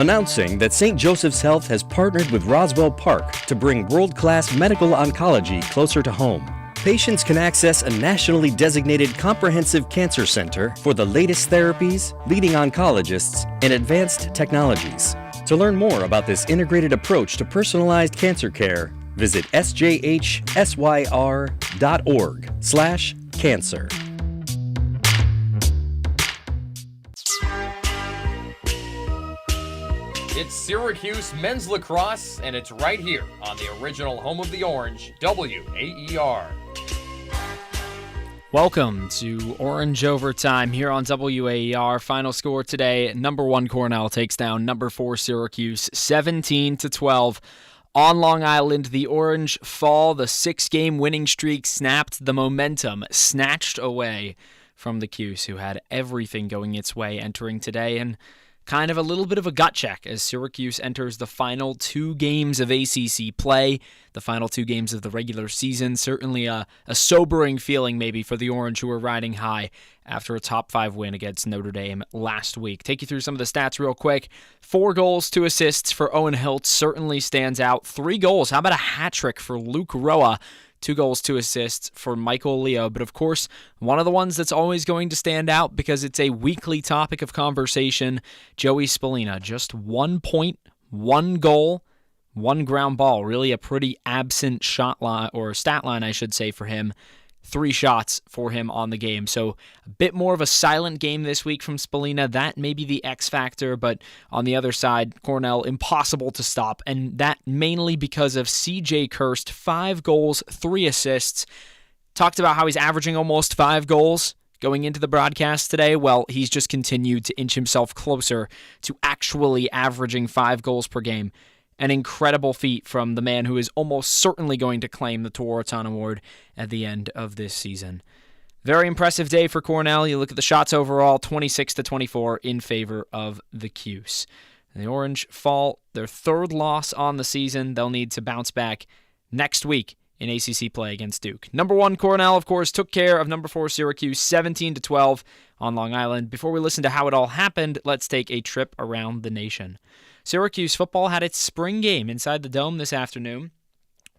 Announcing that St. Joseph's Health has partnered with Roswell Park to bring world-class medical oncology closer to home. Patients can access a nationally designated comprehensive cancer center for the latest therapies, leading oncologists, and advanced technologies. To learn more about this integrated approach to personalized cancer care, visit sjhsyr.org/cancer. It's Syracuse men's lacrosse, and it's right here on the original home of the Orange, WAER. Welcome to Orange Overtime here on WAER. Final score today, number 1 Cornell takes down number 4 Syracuse, 17-12. On Long Island, the Orange fall. The 6-game winning streak snapped. The momentum snatched away from the Cuse, who had everything going its way entering today, and kind of a little bit of a gut check as Syracuse enters the final 2 games of ACC play, the final 2 games of the regular season. Certainly a sobering feeling maybe for the Orange, who are riding high after a top 5 win against Notre Dame last week. Take you through some of the stats real quick. 4 goals, 2 assists for Owen Hiltz certainly stands out. 3 goals. How about a hat trick for Luke Roa? 2 goals, 2 assists for Michael Leo. But of course, one of the ones that's always going to stand out because it's a weekly topic of conversation, Joey Spallina. Just 1 point, 1 goal, 1 ground ball. Really a pretty absent shot line, or stat line, I should say, for him. 3 shots for him on the game. So a bit more of a silent game this week from Spallina. That may be the X factor, but on the other side, Cornell, impossible to stop. And that mainly because of C.J. Kirst, 5 goals, 3 assists. Talked about how he's averaging almost 5 goals going into the broadcast today. Well, he's just continued to inch himself closer to actually averaging 5 goals per game. An incredible feat from the man who is almost certainly going to claim the Tewaaraton Award at the end of this season. Very impressive day for Cornell. You look at the shots overall, 26-24 in favor of the Cuse. The Orange fall their 3rd loss on the season. They'll need to bounce back next week in ACC play against Duke. Number 1 Cornell, of course, took care of number 4 Syracuse, 17-12 on Long Island. Before we listen to how it all happened, let's take a trip around the nation. Syracuse football had its spring game inside the Dome this afternoon.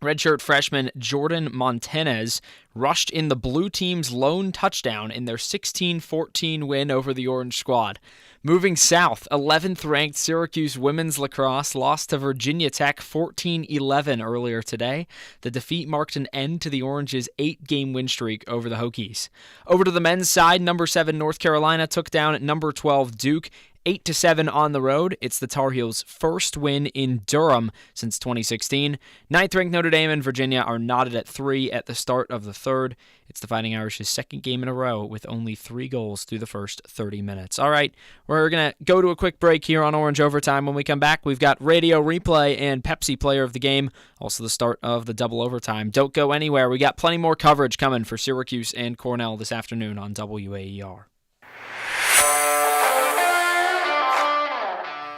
Redshirt freshman Jordan Montanez rushed in the blue team's lone touchdown in their 16-14 win over the Orange squad. Moving south, 11th-ranked Syracuse women's lacrosse lost to Virginia Tech 14-11 earlier today. The defeat marked an end to the Orange's 8-game win streak over the Hokies. Over to the men's side, number 7 North Carolina took down number 12 Duke 8-7 on the road. It's the Tar Heels' first win in Durham since 2016. 9th-ranked Notre Dame and Virginia are knotted at 3 at the start of the 3rd. It's the Fighting Irish's 2nd game in a row with only 3 goals through the first 30 minutes. All right, we're going to go to a quick break here on Orange Overtime. When we come back, we've got Radio Replay and Pepsi Player of the Game, also the start of the double overtime. Don't go anywhere. We got plenty more coverage coming for Syracuse and Cornell this afternoon on WAER.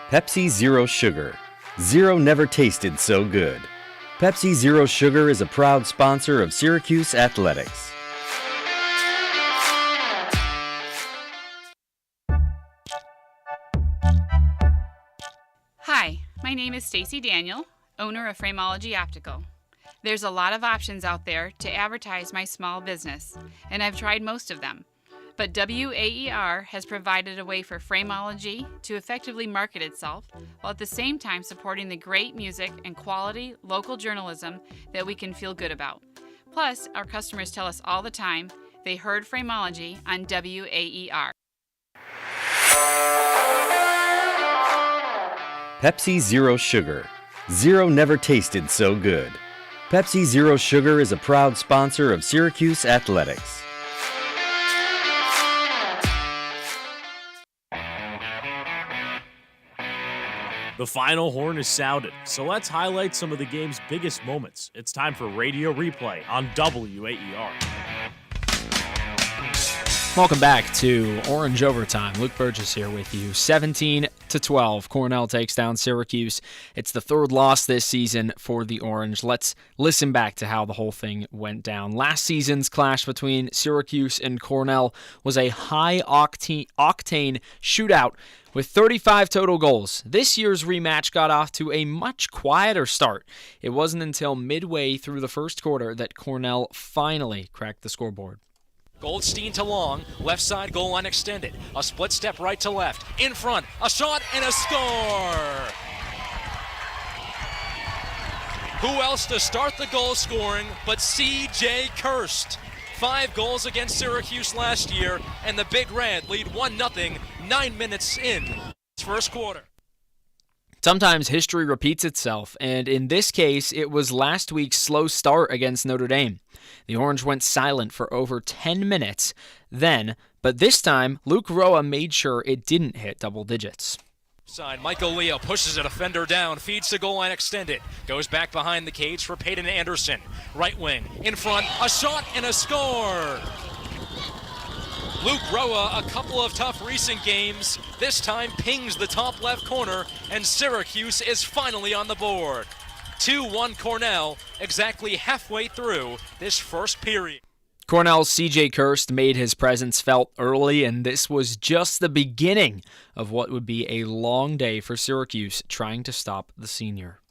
Pepsi Zero Sugar. Zero never tasted so good. Pepsi Zero Sugar is a proud sponsor of Syracuse Athletics. Hi, my name is Stacy Daniel, owner of Frameology Optical. There's a lot of options out there to advertise my small business, and I've tried most of them. But WAER has provided a way for Frameology to effectively market itself while at the same time supporting the great music and quality local journalism that we can feel good about. Plus, our customers tell us all the time they heard Frameology on WAER. Pepsi Zero Sugar. Zero never tasted so good. Pepsi Zero Sugar is a proud sponsor of Syracuse Athletics. The final horn is sounded, so let's highlight some of the game's biggest moments. It's time for Radio Replay on WAER. Welcome back to Orange Overtime. Luke Burgess here with you. 17-12 17-12, Cornell takes down Syracuse. It's the third loss this season for the Orange. Let's listen back to how the whole thing went down. Last season's clash between Syracuse and Cornell was a high-octane shootout with 35 total goals. This year's rematch got off to a much quieter start. It wasn't until midway through the first quarter that Cornell finally cracked the scoreboard. Goldstein to Long, left side goal line extended. A split step right to left. In front, a shot and a score! Who else to start the goal scoring but C.J. Kirst? 5 goals against Syracuse last year, and the Big Red lead 1-0, 9 minutes in first quarter. Sometimes history repeats itself, and in this case, it was last week's slow start against Notre Dame. The Orange went silent for over 10 minutes then, but this time, Luke Roa made sure it didn't hit double digits. Side, Michael Leo pushes a defender down, feeds the goal line extended, goes back behind the cage for Peyton Anderson. Right wing, in front, a shot and a score! Luke Roa, a couple of tough recent games, this time pings the top left corner, and Syracuse is finally on the board. 2-1 Cornell, exactly halfway through this first period. Cornell's C.J. Kirst made his presence felt early, and this was just the beginning of what would be a long day for Syracuse trying to stop the senior.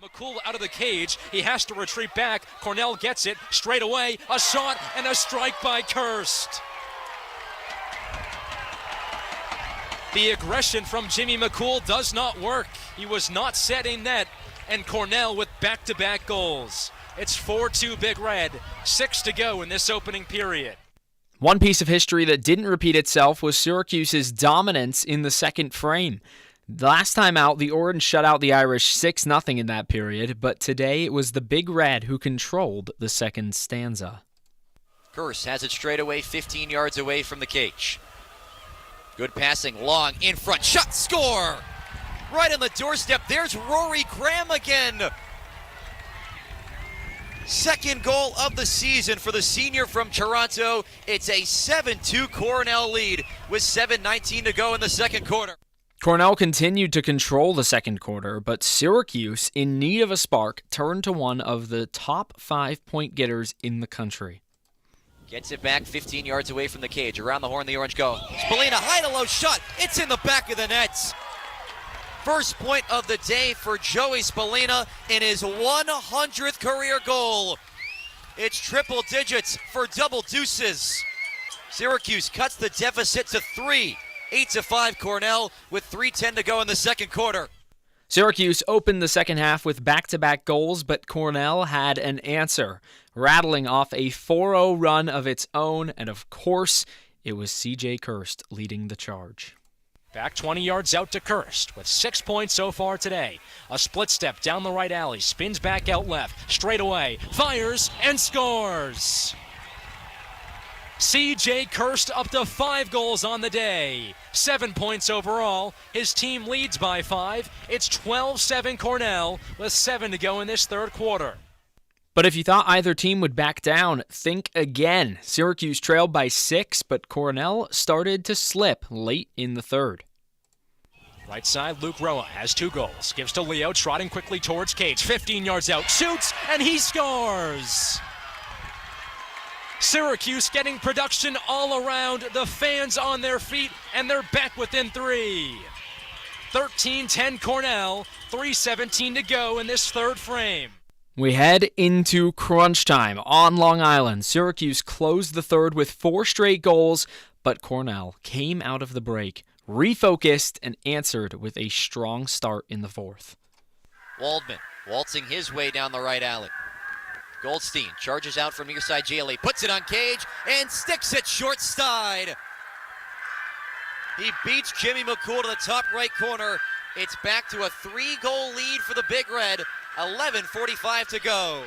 McCool out of the cage, he has to retreat back, Cornell gets it, straight away, a shot and a strike by Kirst. The aggression from Jimmy McCool does not work. He was not setting net, and Cornell with back-to-back goals. It's 4-2 Big Red, 6 to go in this opening period. One piece of history that didn't repeat itself was Syracuse's dominance in the second frame. Last time out, the Orange shut out the Irish 6-0 in that period, but today it was the Big Red who controlled the second stanza. Kirst has it straight away, 15 yards away from the cage. Good passing, Long, in front, shot, score! Right on the doorstep, there's Rory Graham again! Second goal of the season for the senior from Toronto. It's a 7-2 Cornell lead with 7:19 to go in the second quarter. Cornell continued to control the second quarter, but Syracuse, in need of a spark, turned to one of the top 5-point getters in the country. Gets it back 15 yards away from the cage. Around the horn, the Orange go. Spallina, high to low shot. It's in the back of the net. First point of the day for Joey Spallina in his 100th career goal. It's triple digits for double deuces. Syracuse cuts the deficit to 3. 8-5 Cornell with 3:10 to go in the second quarter. Syracuse opened the second half with back-to-back goals, but Cornell had an answer, rattling off a 4-0 run of its own, and of course, it was C.J. Kirst leading the charge. Back 20 yards out to Kirst with 6 points so far today. A split step down the right alley, spins back out left, straight away, fires and scores. C.J. Kirst up to 5 goals on the day. 7 points overall. His team leads by 5. It's 12-7 Cornell with 7 to go in this third quarter. But if you thought either team would back down, think again. Syracuse trailed by 6, but Cornell started to slip late in the third. Right side, Luke Roa has 2 goals. Gives to Leo, trotting quickly towards cage. 15 yards out, shoots, and he scores! Syracuse getting production all around, the fans on their feet, and they're back within 3. 13-10 Cornell, 3:17 to go in this third frame. We head into crunch time on Long Island. Syracuse closed the third with 4 straight goals, but Cornell came out of the break, refocused, and answered with a strong start in the fourth. Waldman waltzing his way down the right alley. Goldstein charges out from near side JLE, puts it on cage, and sticks it short side. He beats Jimmy McCool to the top right corner. It's back to a 3-goal lead for the Big Red. 11:45 to go.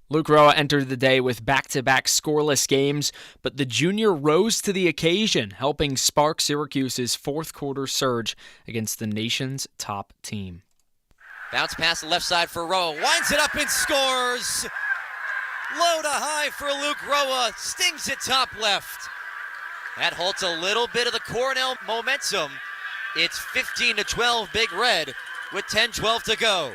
Luke Roa entered the day with back-to-back scoreless games, but the junior rose to the occasion, helping spark Syracuse's fourth quarter surge against the nation's top team. Bounce pass the left side for Roa, winds it up and scores. Low to high for Luke Roa, stings it top left. That halts a little bit of the Cornell momentum, It's 15-12 Big Red with 10-12 to go.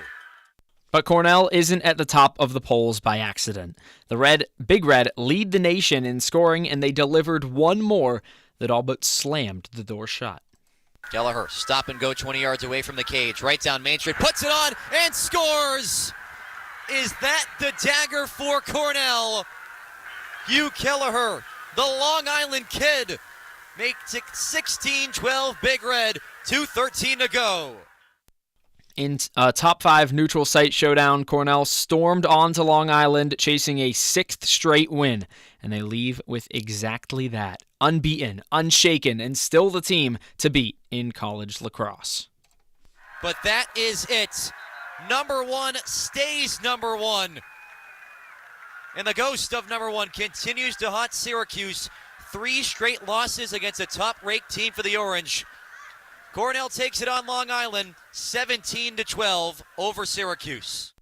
But Cornell isn't at the top of the polls by accident. The Big Red lead the nation in scoring, and they delivered one more that all but slammed the door shut. Kelleher, stop and go 20 yards away from the cage. Right down Main Street, puts it on, and scores! Is that the dagger for Cornell? Hugh Kelleher, the Long Island kid, makes it 16-12 Big Red, 2:13 to go. In a top 5 neutral site showdown, Cornell stormed onto Long Island, chasing a 6th straight win, and they leave with exactly that. Unbeaten, unshaken, and still the team to beat in college lacrosse. But that is it. Number 1 stays number 1. And the ghost of number 1 continues to haunt Syracuse. 3 straight losses against a top-ranked team for the Orange. Cornell takes it on Long Island, 17-12 over Syracuse.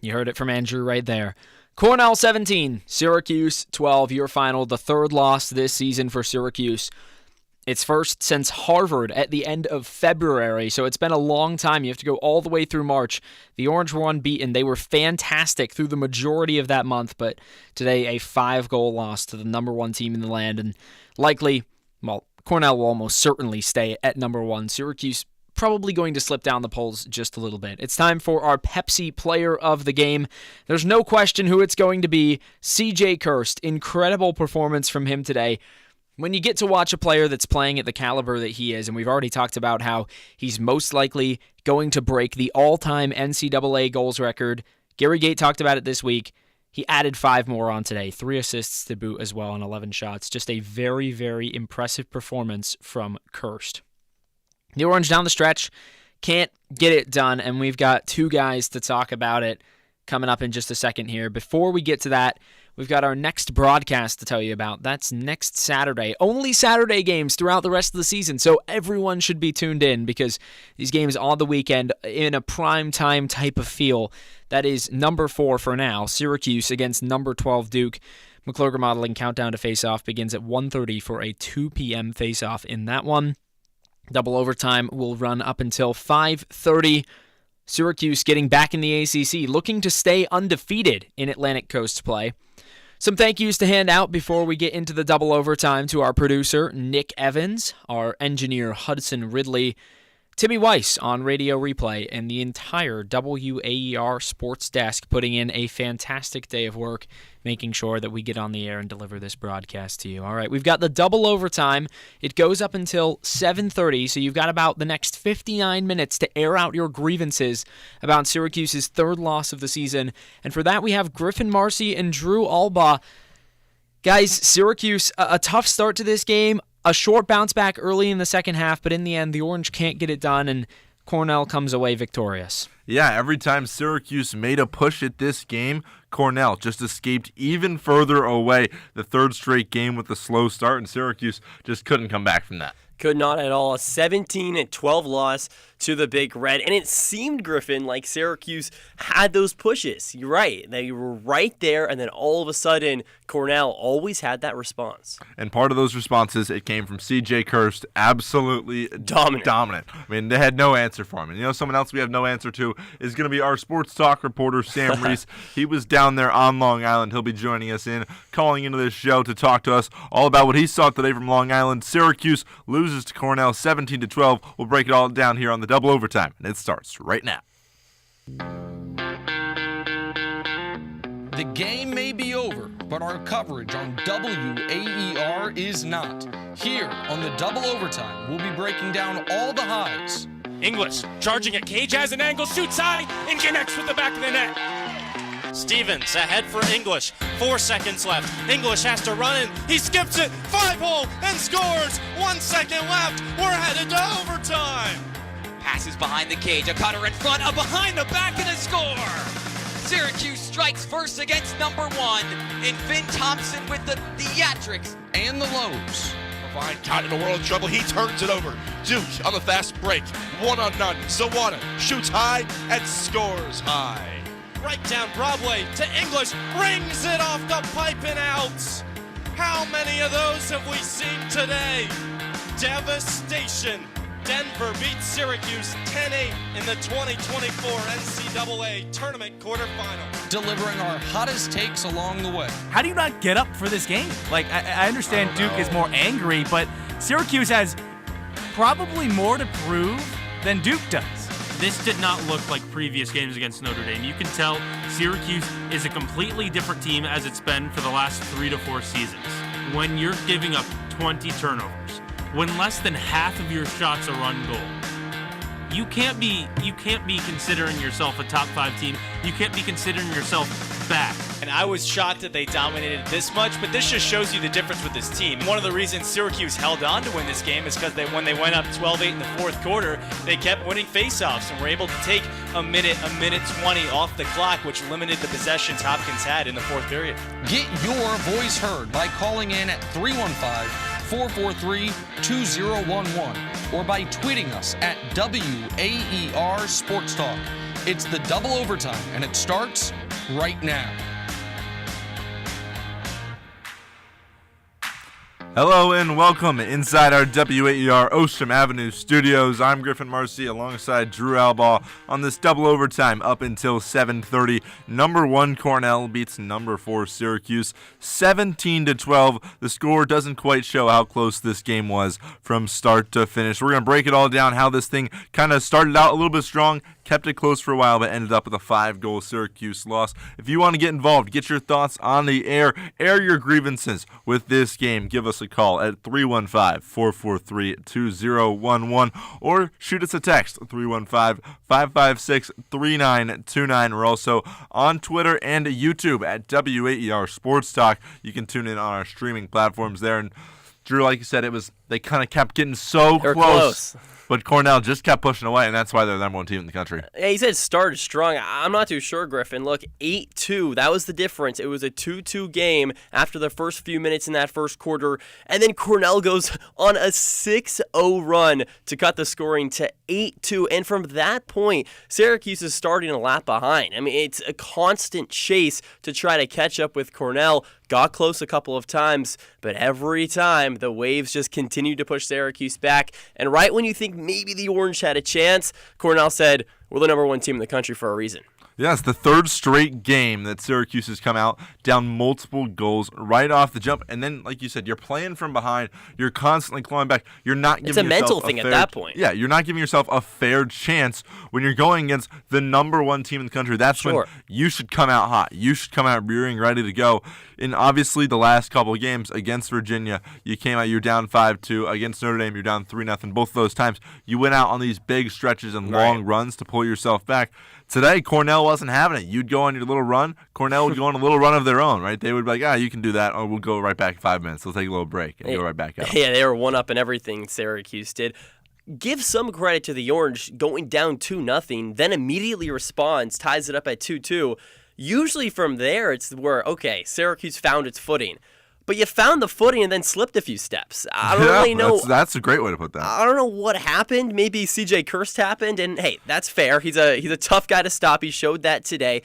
You heard it from Andrew right there. Cornell 17, Syracuse 12, your final, the 3rd loss this season for Syracuse. It's first since Harvard at the end of February, so it's been a long time. You have to go all the way through March. The Orange were unbeaten. They were fantastic through the majority of that month, but today a 5-goal loss to the number 1 team in the land, and likely, well, Cornell will almost certainly stay at number 1. Syracuse probably going to slip down the polls just a little bit. It's time for our Pepsi player of the game. There's no question who it's going to be. C.J. Kirst. Incredible performance from him today. When you get to watch a player that's playing at the caliber that he is, and we've already talked about how he's most likely going to break the all-time NCAA goals record. Gary Gait talked about it this week. He added 5 more on today, 3 assists to boot as well on 11 shots. Just a very, very impressive performance from Kirst. The Orange down the stretch can't get it done, and we've got 2 guys to talk about it coming up in just a second here. Before we get to that, we've got our next broadcast to tell you about. That's next Saturday. Only Saturday games throughout the rest of the season, so everyone should be tuned in because these games on the weekend in a prime time type of feel. That is number 4 for now, Syracuse against number 12 Duke. McCluger Modeling countdown to face-off begins at 1:30 for a 2 p.m. face-off in that one. Double overtime will run up until 5:30. Syracuse getting back in the ACC, looking to stay undefeated in Atlantic Coast play. Some thank yous to hand out before we get into the double overtime to our producer, Nick Evans, our engineer, Hudson Ridley, Timmy Weiss on Radio Replay, and the entire WAER sports desk putting in a fantastic day of work, making sure that we get on the air and deliver this broadcast to you. All right, we've got the double overtime. It goes up until 7:30, so you've got about the next 59 minutes to air out your grievances about Syracuse's 3rd loss of the season. And for that, we have Griffin Marcy and Drew Albaugh. Guys, Syracuse, a tough start to this game. A short bounce back early in the second half, but in the end, the Orange can't get it done, and Cornell comes away victorious. Yeah, every time Syracuse made a push at this game, Cornell just escaped even further away. The 3rd straight game with a slow start, and Syracuse just couldn't come back from that. Could not at all. A 17-12 loss to the Big Red. And it seemed, Griffin, like Syracuse had those pushes. You're right. They were right there, and then all of a sudden, Cornell always had that response. And part of those responses, it came from C.J. Kirst, absolutely dominant. I mean, they had no answer for him. And you know, someone else we have no answer to is going to be our sports talk reporter, Sam Reese. He was down there on Long Island. He'll be joining us calling into this show to talk to us all about what he saw today from Long Island. Syracuse loses to Cornell 17-12. We'll break it all down here on the double overtime, and it starts right now. The game may be over, but our coverage on WAER is not. Here on the double overtime, we'll be breaking down all the highs. English charging at Cage, has an angle, shoots high, and connects with the back of the net. Stevens ahead for English. 4 seconds left. English has to run in. He skips it. 5-hole and scores. 1 second left. We're headed to overtime. Passes behind the cage. A cutter in front. A behind the back and a score. Syracuse strikes first against number 1. And Finn Thompson with the theatrics. And the lows. Find caught in a world of trouble. He turns it over. Duke on the fast break. 1-on-none. Zawana shoots high and scores high. Right down Broadway to English, rings it off the pipe and out. How many of those have we seen today? Devastation Denver beats Syracuse 10-8 in the 2024 NCAA Tournament quarterfinal. Delivering our hottest takes along the way. How do you not get up for this game? Like, I understand Duke is more angry, but Syracuse has probably more to prove than Duke does. This did not look like previous games against Notre Dame. You can tell Syracuse is a completely different team as it's been for the last 3 to 4 seasons. When you're giving up 20 turnovers, when less than half of your shots are on goal, you can't be considering yourself a top 5 team. You can't be considering yourself back. And I was shocked that they dominated this much, but this just shows you the difference with this team. One of the reasons Syracuse held on to win this game is because when they went up 12-8 in the fourth quarter, they kept winning faceoffs and were able to take a minute 20 off the clock, which limited the possessions Hopkins had in the fourth period. Get your voice heard by calling in at 315-443-2011 or by tweeting us at WAER Sports Talk. It's the double overtime, and it starts right now. Hello and welcome inside our WAER Ocean Avenue studios. I'm Griffin Marcy alongside Drew Albaugh on this double overtime up until 7:30. Number 1 Cornell beats number 4 Syracuse 17-12. The score doesn't quite show how close this game was from start to finish. We're going to break it all down, how this thing kind of started out a little bit strong, kept it close for a while, but ended up with a 5-goal Syracuse loss. If you want to get involved, get your thoughts on the air your grievances with this game, give us a call at 315-443-2011 or shoot us a text 315-556-3929. We're also on Twitter and YouTube at WAER Sports Talk. You can tune in on our streaming platforms there. And Drew, like you said, they kind of kept getting so close. But Cornell just kept pushing away, and that's why they're the number 1 team in the country. Yeah, he said started strong. I'm not too sure, Griffin. Look, 8-2, that was the difference. It was a 2-2 game after the first few minutes in that first quarter, and then Cornell goes on a 6-0 run to cut the scoring to 8-2, and from that point, Syracuse is starting a lap behind. I mean, it's a constant chase to try to catch up with Cornell. Got close a couple of times, but every time the Waves just continued to push Syracuse back. And right when you think maybe the Orange had a chance, Cornell said, we're the number 1 team in the country for a reason. Yeah, it's the 3rd straight game that Syracuse has come out down multiple goals right off the jump. And then, like you said, you're playing from behind. You're constantly clawing back. You're not giving yourself mental thing at that point. Yeah, you're not giving yourself a fair chance when you're going against the number 1 team in the country. That's when you should come out hot. You should come out rearing, ready to go. And obviously, the last couple of games against Virginia, you came out, you're down 5-2. Against Notre Dame, you're down 3-0. Both of those times, you went out on these big stretches and long runs to pull yourself back. Today, Cornell wasn't having it. You'd go on your little run. Cornell would go on a little run of their own, right? They would be like, you can do that, or we'll go right back in 5 minutes. We'll take a little break and go right back out. Yeah, they were one up in everything Syracuse did. Give some credit to the Orange going down 2-0, then immediately responds, ties it up at 2-2. Usually from there, it's where, okay, Syracuse found its footing. But you found the footing and then slipped a few steps. I don't really know. That's a great way to put that. I don't know what happened. Maybe CJ Kirst happened, and hey, that's fair. He's a tough guy to stop. He showed that today.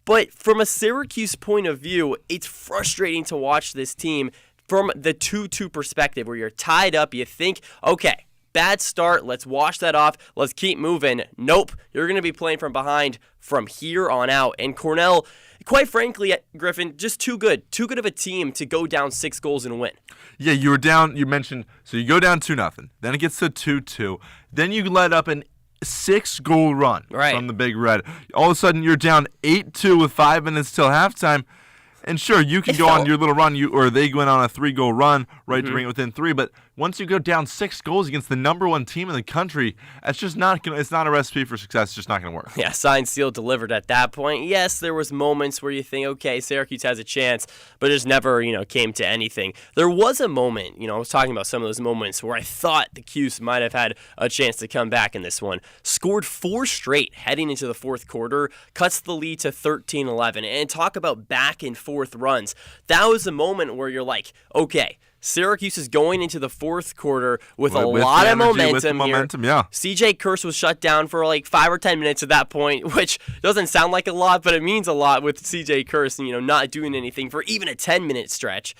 But from a Syracuse point of view, it's frustrating to watch this team from the 2-2 perspective, where you're tied up. You think, okay, bad start. Let's wash that off. Let's keep moving. Nope. You're going to be playing from behind from here on out. And Cornell, quite frankly, Griffin, just too good. Too good of a team to go down 6 goals and win. Yeah, you were down, you mentioned, so you go down 2-0. Then it gets to 2-2. Then you let up an 6-goal run from the Big Red. All of a sudden, you're down 8-2 with 5 minutes till halftime. And sure, you can go on your little run, or they went on a 3-goal run, to bring it within 3. But once you go down 6 goals against the number 1 team in the country, it's just not gonna. It's not a recipe for success. It's just not going to work. Yeah, signed, sealed, delivered at that point. Yes, there was moments where you think, okay, Syracuse has a chance, but it just never, came to anything. There was a moment, I was talking about some of those moments where I thought the Cuse might have had a chance to come back in this one. Scored 4 straight heading into the fourth quarter, cuts the lead to 13-11, and talk about back and forth runs. That was a moment where you're like, okay, Syracuse is going into the fourth quarter with a lot of momentum here. CJ Kirst was shut down for like 5 or 10 minutes at that point, which doesn't sound like a lot, but it means a lot with CJ Kirst, not doing anything for even a 10-minute stretch.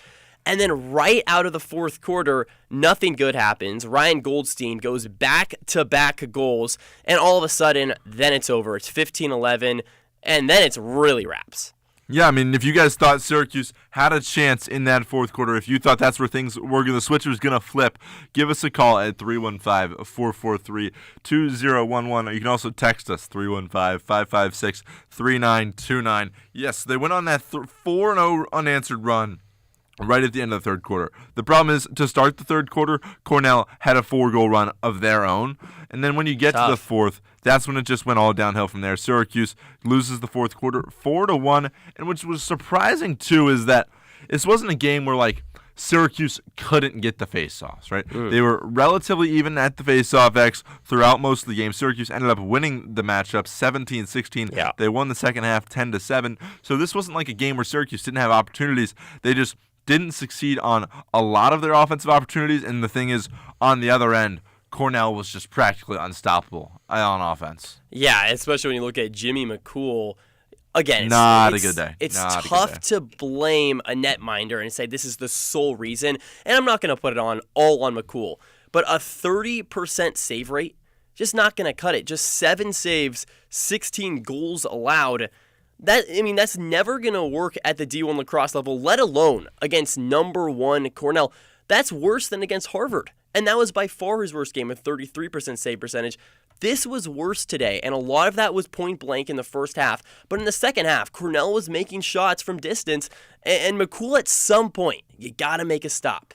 And then right out of the fourth quarter, nothing good happens. Ryan Goldstein goes back-to-back goals, and all of a sudden, then it's over. It's 15-11, and then it's really wraps. Yeah, I mean, if you guys thought Syracuse had a chance in that fourth quarter, if you thought that's where things were going to switch, was going to flip, give us a call at 315-443-2011. Or you can also text us, 315-556-3929. Yes, they went on that 4-0 unanswered run right at the end of the third quarter. The problem is, to start the third quarter, Cornell had a 4-goal run of their own. And then when you get to the fourth, that's when it just went all downhill from there. Syracuse loses the fourth quarter 4-1. And which was surprising, too, is that this wasn't a game where, like, Syracuse couldn't get the faceoffs, right? They were relatively even at the faceoff X throughout most of the game. Syracuse ended up winning the matchup 17-16. Yeah. They won the second half 10-7. So this wasn't like a game where Syracuse didn't have opportunities. They just didn't succeed on a lot of their offensive opportunities. And the thing is, on the other end, Cornell was just practically unstoppable on offense. Yeah, especially when you look at Jimmy McCool. Again, not a good day. It's tough to blame a netminder and say this is the sole reason. And I'm not going to put it all on McCool. But a 30% save rate, just not going to cut it. Just 7 saves, 16 goals allowed. That's never going to work at the D1 lacrosse level, let alone against number 1 Cornell. That's worse than against Harvard. And that was by far his worst game, a 33% save percentage. This was worse today, and a lot of that was point blank in the first half. But in the second half, Cornell was making shots from distance, and McCool at some point, you got to make a stop.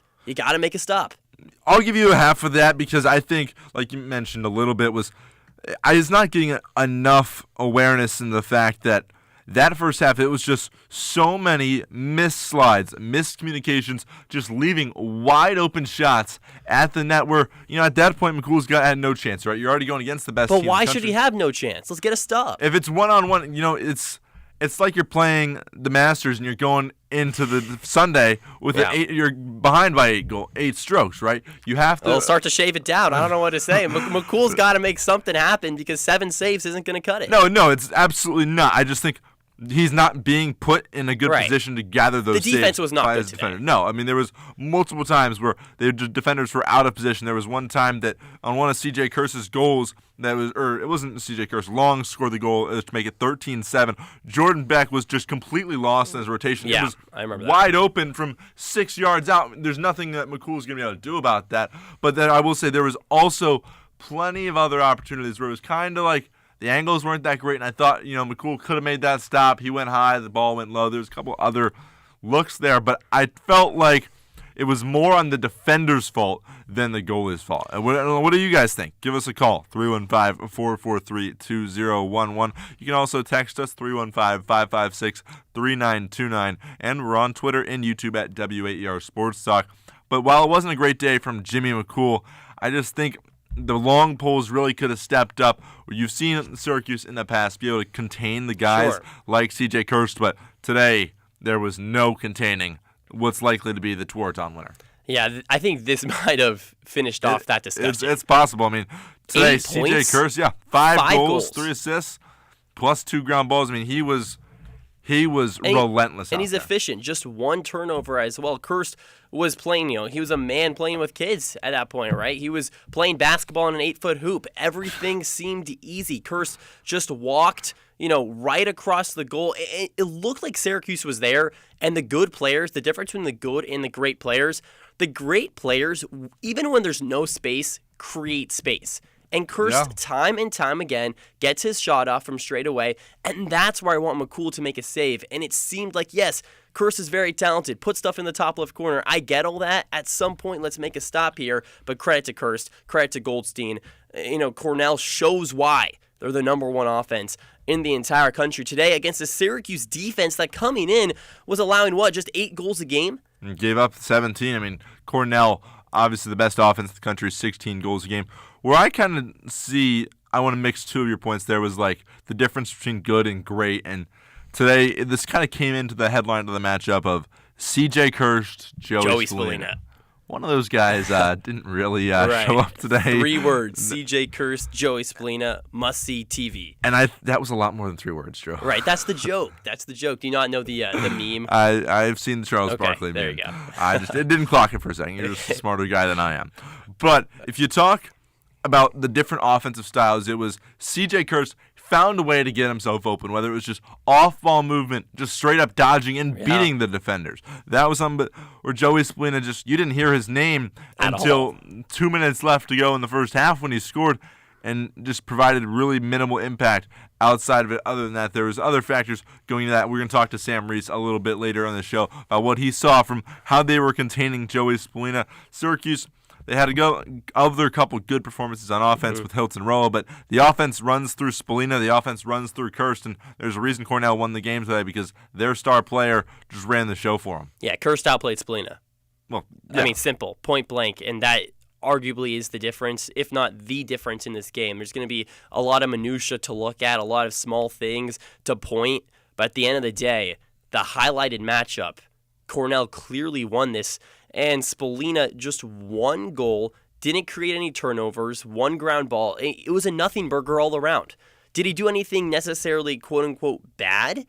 I'll give you a half of that because I think, like you mentioned a little bit, I was not getting enough awareness in the fact that first half, it was just so many missed slides, missed communications, just leaving wide open shots at the net where, at that point, McCool's had no chance, right? You're already going against the best team. But why should he have no chance? Let's get a stop. If it's one-on-one, it's like you're playing the Masters and you're going into the Sunday with you're behind by 8 strokes, right? You have to. They'll start to shave it down. I don't know what to say. McCool's got to make something happen because 7 saves isn't going to cut it. No, it's absolutely not. I just think he's not being put in a good position to gather those saves. The defense was not good today. No, there was multiple times where the defenders were out of position. There was one time that on one of C.J. Kerr's goals, it wasn't C.J. Kerr, Long scored the goal to make it 13-7. Jordan Beck was just completely lost in his rotation. Yeah, it was I remember wide open from 6 yards out. There's nothing that McCool's going to be able to do about that. But then I will say there was also plenty of other opportunities where it was kind of like, the angles weren't that great, and I thought, McCool could have made that stop. He went high, the ball went low. There's a couple other looks there, but I felt like it was more on the defender's fault than the goalie's fault. And what do you guys think? Give us a call, 315-443-2011. You can also text us, 315-556-3929, and we're on Twitter and YouTube at WAER Sports Talk. But while it wasn't a great day from Jimmy McCool, I just think the long poles really could have stepped up. You've seen Syracuse in the past be able to contain the guys like C.J. Kirst, but today there was no containing what's likely to be the Tewaaraton winner. Yeah, I think this might have finished off that discussion. It's possible. Today, C.J. Kirst, 5 goals, 3 assists, plus 2 ground balls. He was relentless. And he's efficient. Just 1 turnover as well. Kirst was playing, he was a man playing with kids at that point, right? He was playing basketball in an 8-foot hoop. Everything seemed easy. Kirst just walked, right across the goal. It looked like Syracuse was there, and the good players, the difference between the good and the great players, even when there's no space, create space. And Kirst, time and time again, gets his shot off from straight away, and that's where I want McCool to make a save. And it seemed like, yes, Kirst is very talented, put stuff in the top left corner. I get all that. At some point, let's make a stop here. But credit to Kirst, credit to Goldstein. Cornell shows why they're the number 1 offense in the entire country today against a Syracuse defense that coming in was allowing, just 8 goals a game? And gave up 17. Cornell, obviously the best offense in the country, 16 goals a game. Where I kind of see, I want to mix 2 of your points there, was like the difference between good and great. And today, this kind of came into the headline of the matchup of C.J. Kirst, Joey Spallina. one of those guys didn't really show up today. 3 words: C.J. Kirst, Joey Spallina, must-see TV. And that was a lot more than 3 words, Joe. Right, that's the joke. That's the joke. Do you not know the meme? I've seen the Charles Barkley meme. There you go. It didn't clock it for a second. You're just a smarter guy than I am. But if you talk about the different offensive styles, it was C.J. Kirst found a way to get himself open, whether it was just off-ball movement, just straight up dodging and beating the defenders. That was something, where Joey Spallina you didn't hear his name until 2 minutes left to go in the first half when he scored, and just provided really minimal impact outside of it. Other than that, there was other factors going into that. We're going to talk to Sam Reese a little bit later on the show about what he saw from how they were containing Joey Spallina. Syracuse, they had to go of their couple good performances on offense with Hilton Rolla, but the offense runs through Spallina, the offense runs through Kirst, and there's a reason Cornell won the game today because their star player just ran the show for them. Yeah, Kirst outplayed Spallina. Well, yeah. I mean, simple, point blank, and that arguably is the difference, if not the difference in this game. There's going to be a lot of minutia to look at, a lot of small things to point, but at the end of the day, the highlighted matchup, Cornell clearly won this. And Spallina, just 1 goal, didn't create any turnovers, 1 ground ball. It was a nothing burger all around. Did he do anything necessarily quote-unquote bad?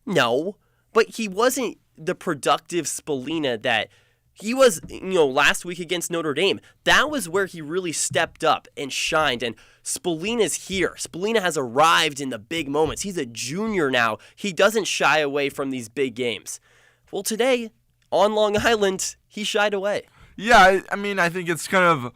No. But he wasn't the productive Spallina that he was, last week against Notre Dame. That was where he really stepped up and shined. And Spallina's here. Spallina has arrived in the big moments. He's a junior now. He doesn't shy away from these big games. Well, today, on Long Island, he shied away. Yeah, I mean, I think it's kind of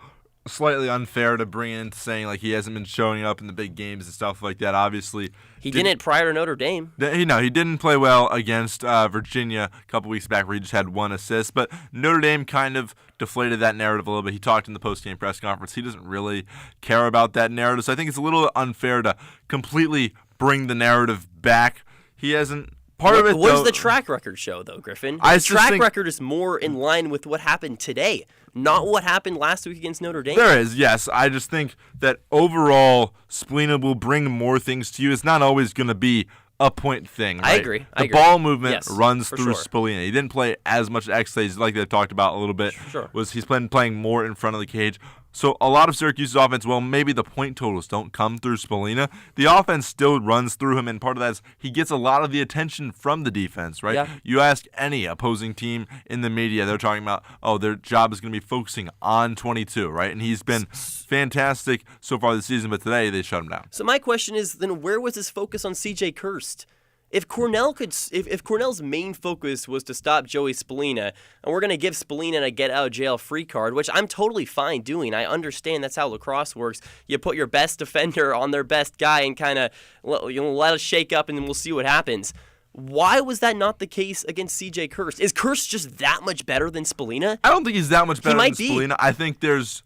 slightly unfair to bring into saying like he hasn't been showing up in the big games and stuff like that. Obviously, he didn't prior to Notre Dame. He didn't play well against Virginia a couple weeks back where he just had 1 assist. But Notre Dame kind of deflated that narrative a little bit. He talked in the post-game press conference. He doesn't really care about that narrative. So I think it's a little unfair to completely bring the narrative back. He hasn't. What does the track record show, though, Griffin? The track record is more in line with what happened today, not what happened last week against Notre Dame. There is, yes. I just think that overall, Spallina will bring more things to you. It's not always going to be a point thing. Right? I agree. The ball movement runs through sure. Spallina. He didn't play as much X-Plays like they've talked about a little bit. Sure. He's playing more in front of the cage. So a lot of Syracuse's offense, well, maybe the point totals don't come through Spallina. The offense still runs through him, and part of that is he gets a lot of the attention from the defense, right? Yeah. You ask any opposing team in the media, they're talking about, their job is going to be focusing on 22, right? And he's been fantastic so far this season, but today they shut him down. So my question is, then where was his focus on C.J. Kirst? If Cornell's main focus was to stop Joey Spallina, and we're going to give Spallina a get-out-of-jail-free card, which I'm totally fine doing. I understand that's how lacrosse works. You put your best defender on their best guy and kind of let us shake up, and then we'll see what happens. Why was that not the case against C.J. Kirst? Is Kirst just that much better than Spallina? I don't think he's that much better than Spallina. I think there's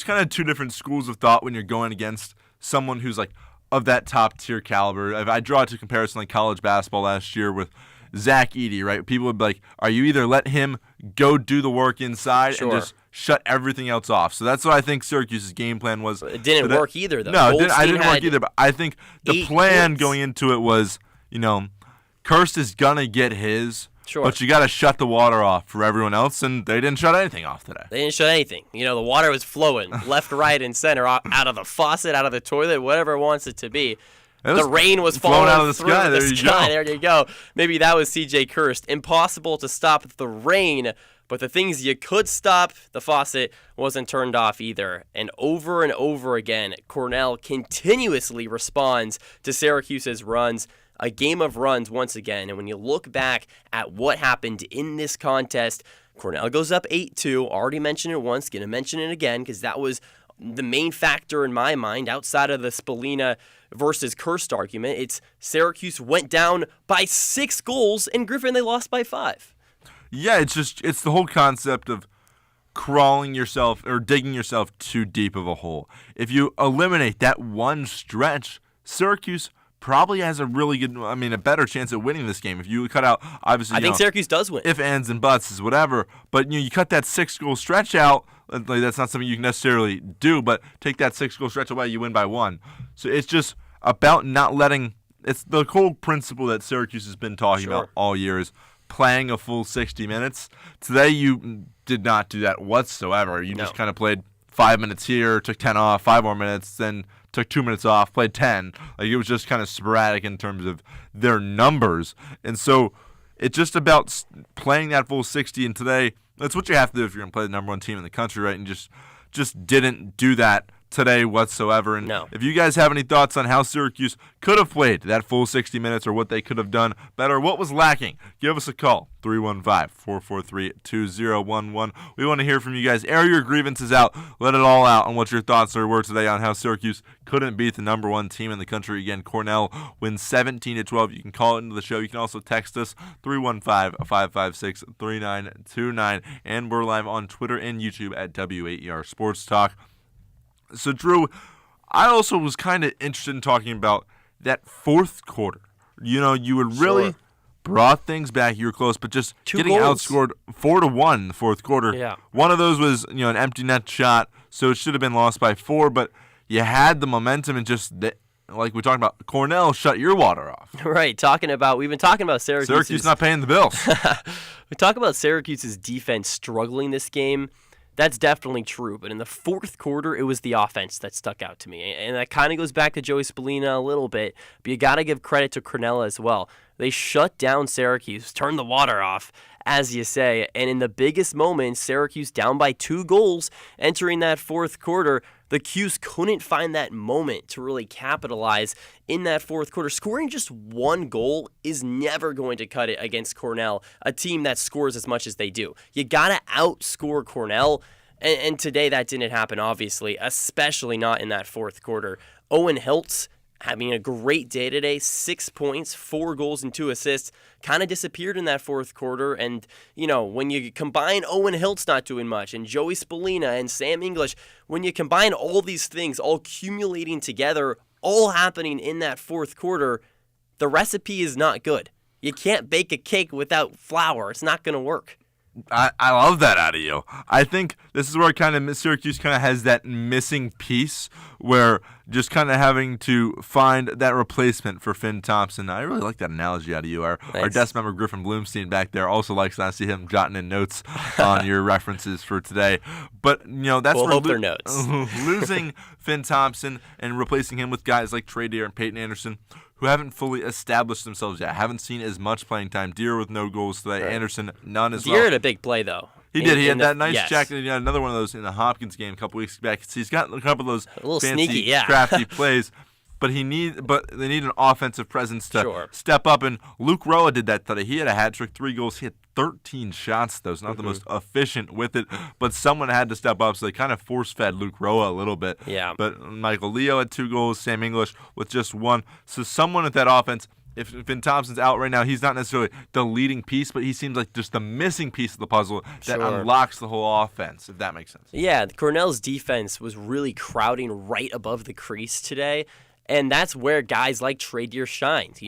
kind of 2 different schools of thought when you're going against someone who's like of that top-tier caliber. If I draw it to comparison like college basketball last year with Zach Edey, right? People would be like, are you either let him go do the work inside and just shut everything else off? So that's what I think Syracuse's game plan was. It didn't work either, though. No, it didn't work either, but I think the plan going into it was, Kirst is going to get his, but you got to shut the water off for everyone else, and they didn't shut anything off today. They didn't shut anything. The water was flowing left, right, and center, out of the faucet, out of the toilet, whatever it wants it to be. The rain was falling out of the sky. There you go. Maybe that was C.J. Kirst. Impossible to stop the rain, but the things you could stop, the faucet wasn't turned off either. And over again, Cornell continuously responds to Syracuse's runs. A game of runs once again. And when you look back at what happened in this contest, Cornell goes up 8-2. Already mentioned it once. Going to mention it again because that was the main factor in my mind outside of the Spallina versus Kirst argument. It's Syracuse went down by 6 goals, and Griffin, they lost by 5. Yeah, it's the whole concept of crawling yourself or digging yourself too deep of a hole. If you eliminate that one stretch, Syracuse probably has a better chance at winning this game. If you cut out, obviously, I think Syracuse does win. If, ands, and buts is whatever. But you cut that 6-goal stretch out. That's not something you can necessarily do. But take that 6-goal stretch away, you win by 1. So it's just about not letting. It's the whole principle that Syracuse has been talking about all year is playing a full 60 minutes. Today, you did not do that whatsoever. You just kind of played 5 minutes here, took 10 off, 5 more minutes, then took 2 minutes off, played 10. Like, it was just kind of sporadic in terms of their numbers. And so it's just about playing that full 60. And today, that's what you have to do if you're going to play the number one team in the country, right? And just didn't do that today whatsoever. And if you guys have any thoughts on how Syracuse could have played that full 60 minutes or what they could have done better, what was lacking, give us a call, 315-443-2011. We want to hear from you guys. Air your grievances out. Let it all out on what your thoughts were today on how Syracuse couldn't beat the number one team in the country. Again, Cornell wins 17-12. You can call into the show. You can also text us, 315-556-3929. And we're live on Twitter and YouTube at WAER Sports Talk. So, Drew, I also was kind of interested in talking about that fourth quarter. You know, you had really brought things back. You were close, but just getting outscored 4-1 in the fourth quarter. Yeah. One of those was, an empty net shot, so it should have been lost by 4, but you had the momentum and just, like we talked about, Cornell shut your water off. Right. We've been talking about Syracuse. Syracuse not paying the bills. We talk about Syracuse's defense struggling this game. That's definitely true, but in the fourth quarter, it was the offense that stuck out to me. And that kind of goes back to Joey Spallina a little bit, but you got to give credit to Cornell as well. They shut down Syracuse, turned the water off, as you say, and in the biggest moments, Syracuse down by 2 goals entering that fourth quarter. The Cuse couldn't find that moment to really capitalize in that fourth quarter. Scoring just 1 goal is never going to cut it against Cornell, a team that scores as much as they do. You got to outscore Cornell, and today that didn't happen, obviously, especially not in that fourth quarter. Owen Hiltz having a great day today, 6 points, 4 goals and 2 assists, kind of disappeared in that fourth quarter. And, when you combine Owen Hiltz not doing much and Joey Spallina and Sam English, when you combine all these things all accumulating together, all happening in that fourth quarter, the recipe is not good. You can't bake a cake without flour. It's not going to work. I love that out of you. I think this is where Syracuse kind of has that missing piece where just kind of having to find that replacement for Finn Thompson. I really like that analogy out of you. Our desk member Griffin Bloomstein back there also likes that. I see him jotting in notes on your references for today. But, that's we'll hope they're notes. Losing Finn Thompson and replacing him with guys like Trey Deer and Peyton Anderson, who haven't fully established themselves yet, haven't seen as much playing time. Deer with no goals today. Right. Anderson, none as well. Deer had a big play, though. He did. He had that nice check. He had another one of those in the Hopkins game a couple weeks back. So he's got a couple of those fancy, sneaky, crafty plays. But they need an offensive presence to step up. And Luke Roa did that today. He had a hat trick, 3 goals. He had 13 shots, though. It's not the most efficient with it, but someone had to step up, so they kind of force-fed Luke Roa a little bit. Yeah. But Michael Leo had 2 goals, Sam English with just 1. So someone at that offense, if Finn Thompson's out right now, he's not necessarily the leading piece, but he seems like just the missing piece of the puzzle that unlocks the whole offense, if that makes sense. Yeah, Cornell's defense was really crowding right above the crease today, and that's where guys like Trey Deer shined,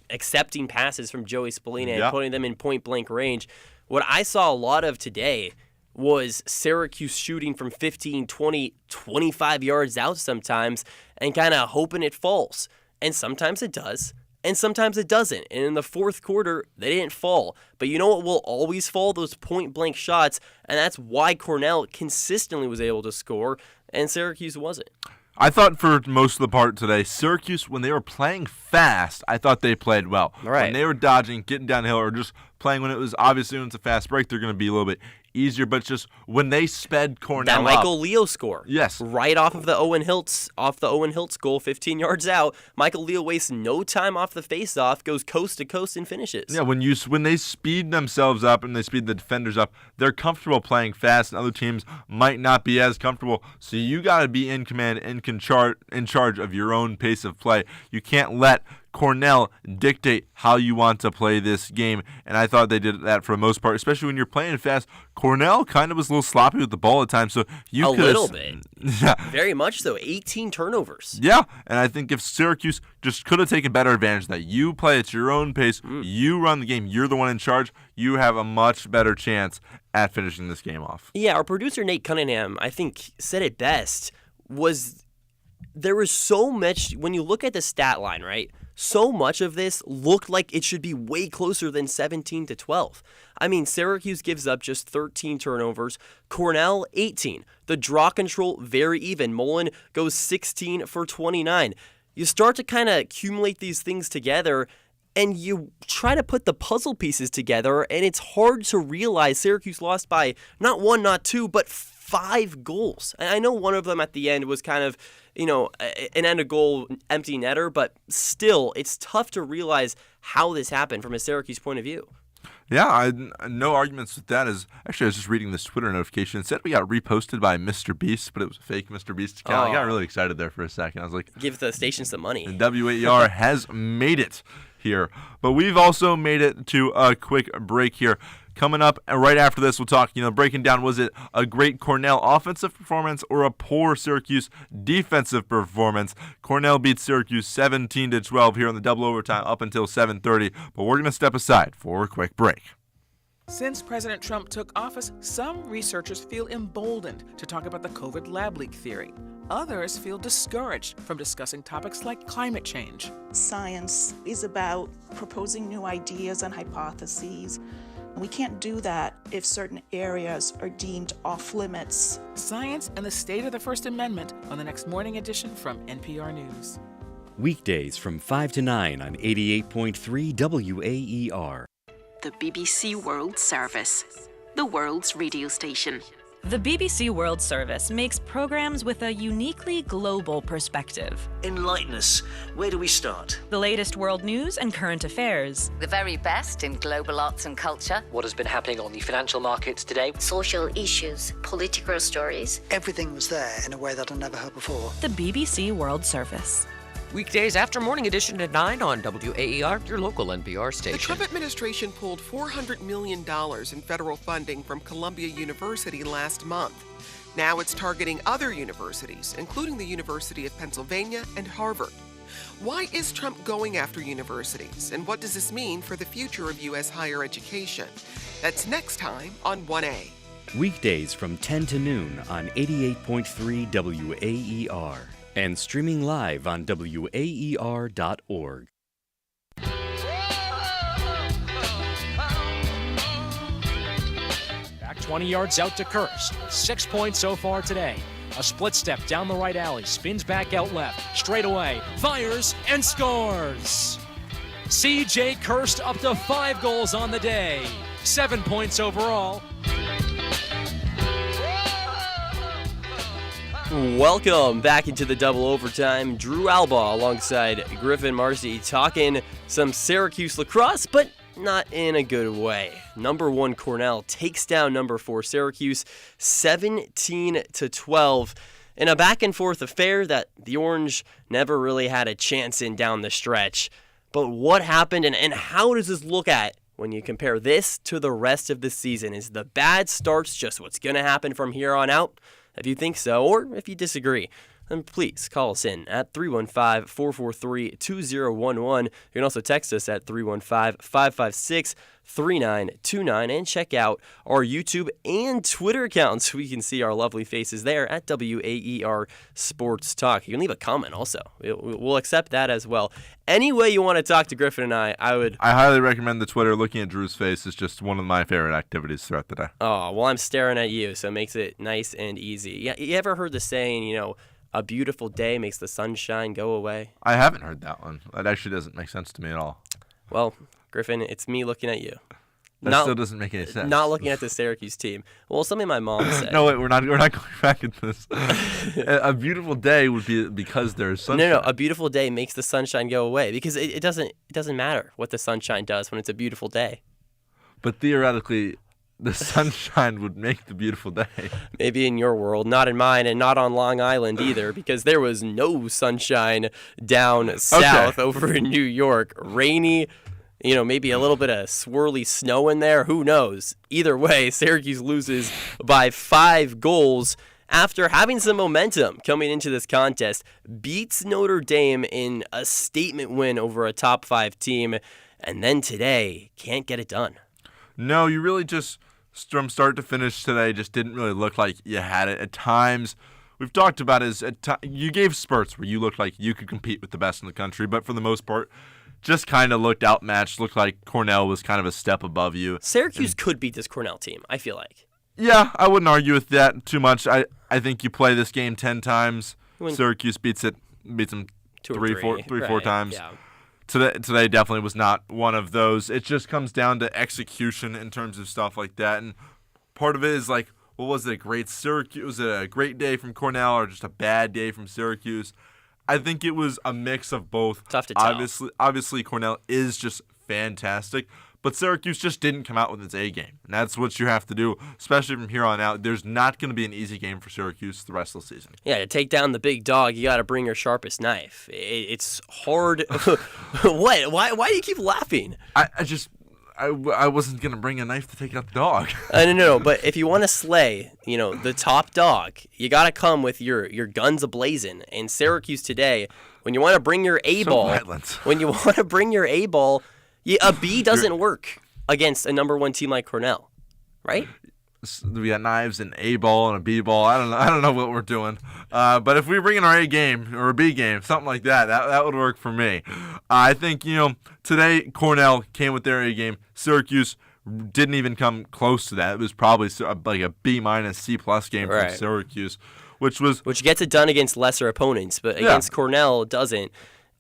accepting passes from Joey Spallina and putting them in point-blank range. What I saw a lot of today was Syracuse shooting from 15, 20, 25 yards out sometimes and kind of hoping it falls. And sometimes it does, and sometimes it doesn't. And in the fourth quarter, they didn't fall. But you know what will always fall? Those point-blank shots, and that's why Cornell consistently was able to score, and Syracuse wasn't. I thought for most of the part today, Syracuse, when they were playing fast, I thought they played well. Right. When they were dodging, getting downhill, or just playing when it was obviously when it's a fast break, they're going to be a little bit easier. But just when they sped Cornell that Michael Leo score. Yes. Right off of the Owen Hiltz goal, 15 yards out. Michael Leo wastes no time off the faceoff, goes coast to coast and finishes. Yeah, when they speed themselves up and they speed the defenders up, they're comfortable playing fast, and other teams might not be as comfortable. So you got to be in command and in charge of your own pace of play. You can't let Cornell dictate how you want to play this game, and I thought they did that for the most part, especially when you're playing fast. Cornell kind of was a little sloppy with the ball at times, so you could a little bit. Yeah. Very much so. 18 turnovers. Yeah, and I think if Syracuse just could have taken better advantage of that, you play at your own pace, you run the game, you're the one in charge, you have a much better chance at finishing this game off. Yeah, our producer Nate Cunningham, I think, said it best, was there was so much, when you look at the stat line, right? so much of this looked like it should be way closer than 17-12. I mean, Syracuse gives up just 13 turnovers, Cornell 18. The draw control very even. Mullen goes 16 for 29. You start to kind of accumulate these things together, and you try to put the puzzle pieces together, and it's hard to realize Syracuse lost by not one, not two, but 5 goals. And I know one of them at the end was kind of, an end of goal empty netter, but still, it's tough to realize how this happened from a Syracuse point of view. Yeah, no arguments with that. Actually, I was just reading this Twitter notification. It said we got reposted by Mr. Beast, but it was a fake Mr. Beast account. I got really excited there for a second. I was like, give the station some money. And WAER has made it here. But we've also made it to a quick break here. Coming up right after this, we'll talk, breaking down, was it a great Cornell offensive performance or a poor Syracuse defensive performance? Cornell beats Syracuse 17-12 here in the double overtime up until 7:30, but we're going to step aside for a quick break. Since President Trump took office, some researchers feel emboldened to talk about the COVID lab leak theory. Others feel discouraged from discussing topics like climate change. Science is about proposing new ideas and hypotheses. We can't do that if certain areas are deemed off limits. Science and the State of the First Amendment on the next morning edition from NPR News. Weekdays from 5 to 9 on 88.3 WAER. The BBC World Service, the world's radio station. The BBC World Service makes programs with a uniquely global perspective. Enlighten us. Where do we start? The latest world news and current affairs. The very best in global arts and culture. What has been happening on the financial markets today. Social issues, political stories. Everything was there in a way that I'd never heard before. The BBC World Service. Weekdays after morning edition at 9 on WAER, your local NPR station. The Trump administration pulled $400 million in federal funding from Columbia University last month. Now it's targeting other universities, including the University of Pennsylvania and Harvard. Why is Trump going after universities, and what does this mean for the future of U.S. higher education? That's next time on 1A. Weekdays from 10 to noon on 88.3 WAER. And streaming live on WAER.org. Back 20 yards out to Kirst. 6 points so far today. A split step down the right alley. Spins back out left. Straight away. Fires and scores. C.J. Kirst up to 5 goals on the day. 7 points overall. Welcome back into the double overtime. Drew Alba alongside Griffin Marcy talking some Syracuse lacrosse, but not in a good way. Number 1 Cornell takes down number 4 Syracuse 17-12 in a back and forth affair that the Orange never really had a chance in down the stretch. But what happened and how does this look at when you compare this to the rest of the season? Is the bad starts just what's going to happen from here on out? If you think so, or if you disagree, then please call us in at 315-443-2011. You can also text us at 315-556-3929 and check out our YouTube and Twitter accounts. We can see our lovely faces there at WAER Sports Talk. You can leave a comment also. We'll accept that as well. Any way you want to talk to Griffin and I highly recommend the Twitter. Looking at Drew's face is just one of my favorite activities throughout the day. Oh, well, I'm staring at you, so it makes it nice and easy. Yeah, you ever heard the saying, a beautiful day makes the sunshine go away? I haven't heard that one. That actually doesn't make sense to me at all. Well, Griffin, it's me looking at you. Still doesn't make any sense. Not looking at the Syracuse team. Well, something my mom said. No, wait, we're not going back at this. A beautiful day would be because there's sunshine. No, a beautiful day makes the sunshine go away because it doesn't matter what the sunshine does when it's a beautiful day. But theoretically, the sunshine would make the beautiful day. Maybe in your world, not in mine, and not on Long Island either, because there was no sunshine down south over in New York. Rainy, maybe a little bit of swirly snow in there. Who knows? Either way, Syracuse loses by 5 goals after having some momentum coming into this contest. Beats Notre Dame in a statement win over a top 5 team, and then today can't get it done. No, you really just, from start to finish today, just didn't really look like you had it. At times, we've talked about is you gave spurts where you looked like you could compete with the best in the country, but for the most part, just kind of looked outmatched, looked like Cornell was kind of a step above you. Syracuse could beat this Cornell team, I feel like. Yeah, I wouldn't argue with that too much. I think you play this game 10 times, Syracuse beats them three, four times. Yeah. Today definitely was not one of those. It just comes down to execution in terms of stuff like that. And part of it is like, what was it, was it a great day from Cornell or just a bad day from Syracuse? I think it was a mix of both. Tough to tell. Obviously, Cornell is just fantastic, but Syracuse just didn't come out with its A game. And that's what you have to do, especially from here on out. There's not going to be an easy game for Syracuse the rest of the season. Yeah, to take down the big dog, you got to bring your sharpest knife. It's hard. What? Why do you keep laughing? I wasn't going to bring a knife to take out the dog. No. But if you want to slay, the top dog, you got to come with your guns ablazing. And Syracuse today, when you want to bring your A-ball, a B doesn't work against a number one team like Cornell, right? We got knives and A-ball and a B-ball. I don't know what we're doing. But if we bring in our A game or a B game, something like that would work for me. I think, today Cornell came with their A game. Syracuse didn't even come close to that. It was probably like a B- C+ game from Syracuse, which gets it done against lesser opponents, but against Cornell it doesn't.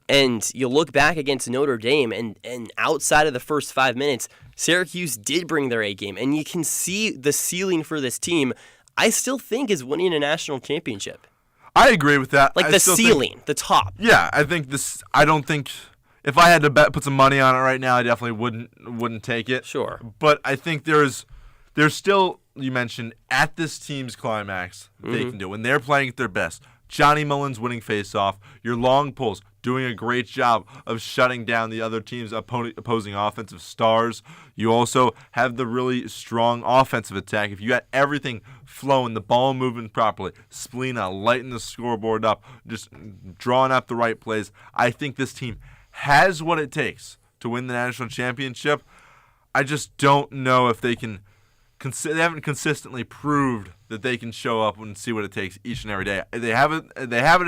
And you look back against Notre Dame, and outside of the first 5 minutes, Syracuse did bring their A game, and you can see the ceiling for this team. I still think is winning a national championship. I agree with that. Like the ceiling, the top. Yeah, I think this. I don't think if I had to put some money on it right now, I definitely wouldn't take it. Sure, but I think there's still, you mentioned, at this team's climax, they can do when they're playing at their best. Johnny Mullins winning faceoff, your long pulls, doing a great job of shutting down the other team's opposing offensive stars. You also have the really strong offensive attack. If you got everything flowing, the ball moving properly, Splina lighting the scoreboard up, just drawing up the right plays, I think this team has what it takes to win the national championship. I just don't know if they can. They haven't consistently proved that they can show up and see what it takes each and every day. They have it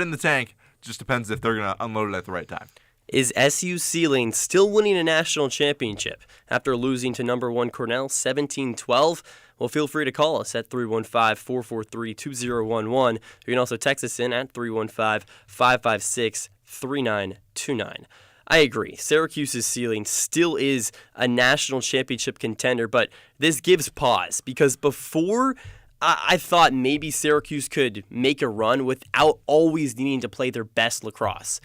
in the tank. Just depends if they're going to unload it at the right time. Is SU ceiling still winning a national championship after losing to number one Cornell 17-12? Well, feel free to call us at 315-443-2011. You can also text us in at 315-556-3929. I agree. Syracuse's ceiling still is a national championship contender, but this gives pause because before I thought maybe Syracuse could make a run without always needing to play their best lacrosse.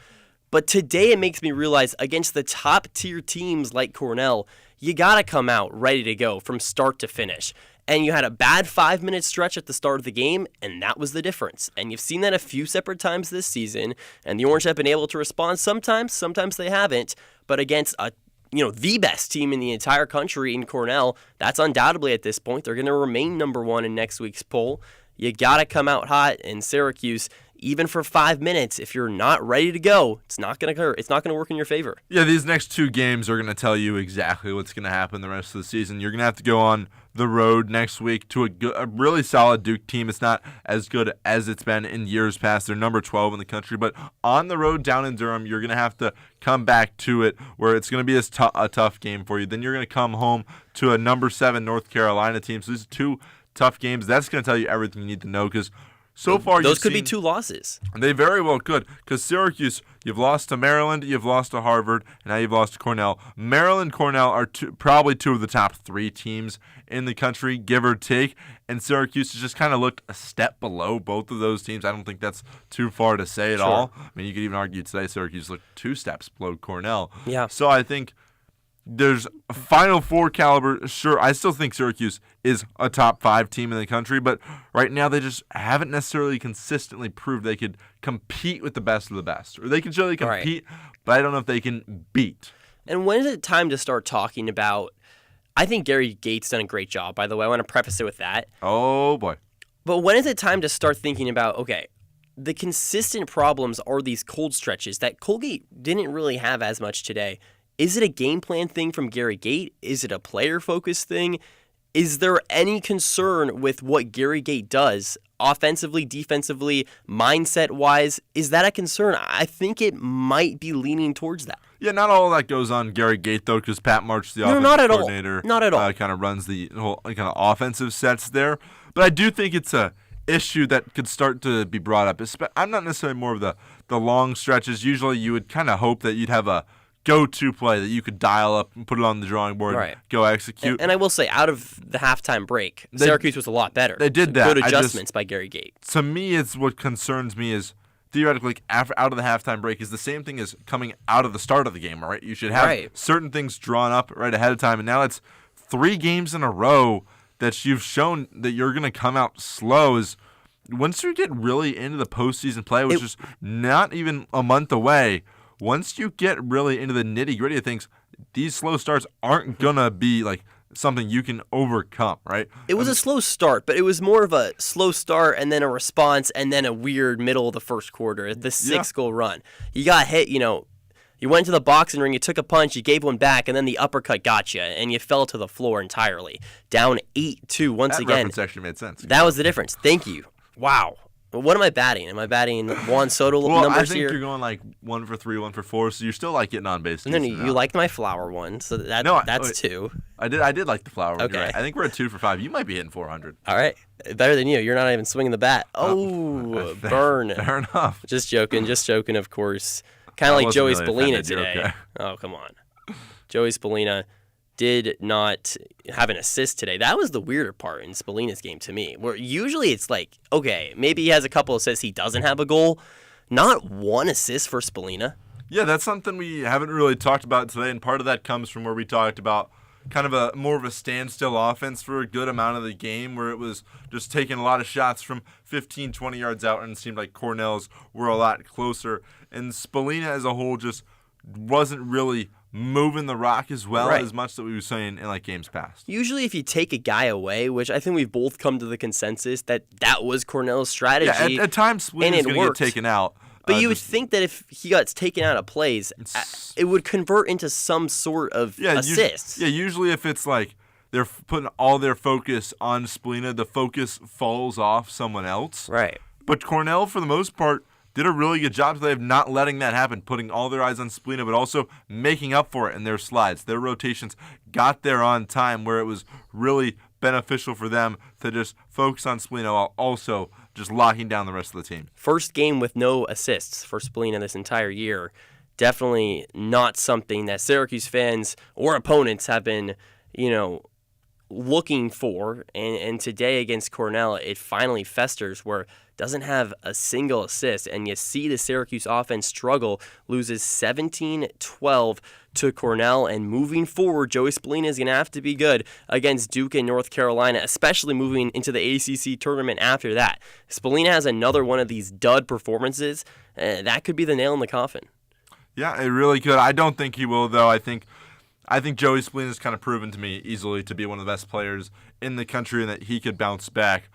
But today it makes me realize against the top tier teams like Cornell, you got to come out ready to go from start to finish. And you had a bad 5-minute stretch at the start of the game, and that was the difference. And you've seen that a few separate times this season, and the Orange have been able to respond sometimes they haven't. But against the best team in the entire country in Cornell, that's undoubtedly at this point. They're going to remain number one in next week's poll. You got to come out hot, and Syracuse, even for 5 minutes, if you're not ready to go, it's not going to hurt. It's not going to work in your favor. Yeah, these next two games are going to tell you exactly what's going to happen the rest of the season. You're going to have to go on the road next week to a really solid Duke team. It's not as good as it's been in years past. They're number 12 in the country, but on the road down in Durham, you're going to have to come back to it where it's going to be a tough game for you. Then you're going to come home to a number 7 North Carolina team. So these are two tough games. That's going to tell you everything you need to know because so far those could be 2 losses. They very well could because Syracuse, you've lost to Maryland, you've lost to Harvard, and now you've lost to Cornell. Maryland, Cornell are probably 2 of the top 3 teams in the country, give or take, and Syracuse has just kind of looked a step below both of those teams. I don't think that's too far to say at all. I mean, you could even argue today Syracuse looked 2 steps below Cornell. Yeah. So I think there's a Final Four caliber. Sure, I still think Syracuse is a top 5 team in the country, but right now they just haven't necessarily consistently proved they could compete with the best of the best. Or they can surely compete, but I don't know if they can beat. And when is it time to start talking about, I think Gary Gates done a great job, by the way. I want to preface it with that. Oh, boy. But when is it time to start thinking about, okay, the consistent problems are these cold stretches that Colgate didn't really have as much today. Is it a game plan thing from Gary Gate? Is it a player-focused thing? Is there any concern with what Gary Gait does offensively, defensively, mindset-wise? Is that a concern? I think it might be leaning towards that. Yeah, not all that goes on Gary Gait, though, because Pat March, the offensive coordinator, not at all. Kind of runs the whole kind of offensive sets there. But I do think it's a issue that could start to be brought up. I'm not necessarily more of the long stretches. Usually you would kind of hope that you'd have a go-to play that you could dial up and put it on the drawing board and go execute. And I will say, out of the halftime break, Syracuse was a lot better. They did that. Good adjustments by Gary Gait. To me, it's what concerns me is theoretically out of the halftime break is the same thing as coming out of the start of the game, right? You should have certain things drawn up right ahead of time, and now it's 3 games in a row that you've shown that you're going to come out slow. Is once you get really into the postseason play, which is not even a month away, once you get really into the nitty-gritty of things, these slow starts aren't going to be like something you can overcome, right? It was a slow start, but it was more of a slow start and then a response and then a weird middle of the first quarter, the 6-goal run. You got hit, you went to the boxing ring, you took a punch, you gave one back, and then the uppercut got you, and you fell to the floor entirely. Down 8-2 once again. That reference actually made sense. That was the difference. Thank you. Wow. What am I batting? Am I batting Juan Soto numbers here? I think you're going like 1 for 3, 1 for 4, so you're still like getting on base. And then you liked my flower one, so that's 2. I did like the flower one. Okay. Right. I think we're at 2 for 5. You might be hitting 400. All right. Better than you. You're not even swinging the bat. Oh, burn. Fair enough. Just joking, of course. Kind of like Joey Spallina today. Okay. Oh, come on. Joey Spallina did not have an assist today. That was the weirder part in Spallina's game to me, where usually it's like, okay, maybe he has a couple assists, he doesn't have a goal. Not 1 assist for Spallina. Yeah, that's something we haven't really talked about today, and part of that comes from where we talked about kind of more of a standstill offense for a good amount of the game, where it was just taking a lot of shots from 15, 20 yards out, and it seemed like Cornell's were a lot closer. And Spallina as a whole just wasn't really moving the rock as well as much that we were saying in like games past. Usually if you take a guy away, which I think we've both come to the consensus that was Cornell's strategy. Yeah, at times Spallina's going to get taken out. But you would think that if he got taken out of plays, it would convert into some sort of assist. Usually if it's like they're putting all their focus on Spallina, the focus falls off someone else. Right. But Cornell, for the most part, did a really good job today of not letting that happen, putting all their eyes on Spallina, but also making up for it in their slides. Their rotations got there on time, where it was really beneficial for them to just focus on Spallina while also just locking down the rest of the team. First game with no assists for Spallina this entire year. Definitely not something that Syracuse fans or opponents have been, looking for. And today against Cornell, it finally festers where doesn't have a single assist, and you see the Syracuse offense struggle, loses 17-12 to Cornell, and moving forward, Joey Spallina is going to have to be good against Duke and North Carolina, especially moving into the ACC tournament after that. Spallina has another one of these dud performances, that could be the nail in the coffin. Yeah, it really could. I don't think he will, though. I think Joey Spallina has kind of proven to me easily to be one of the best players in the country, and that he could bounce back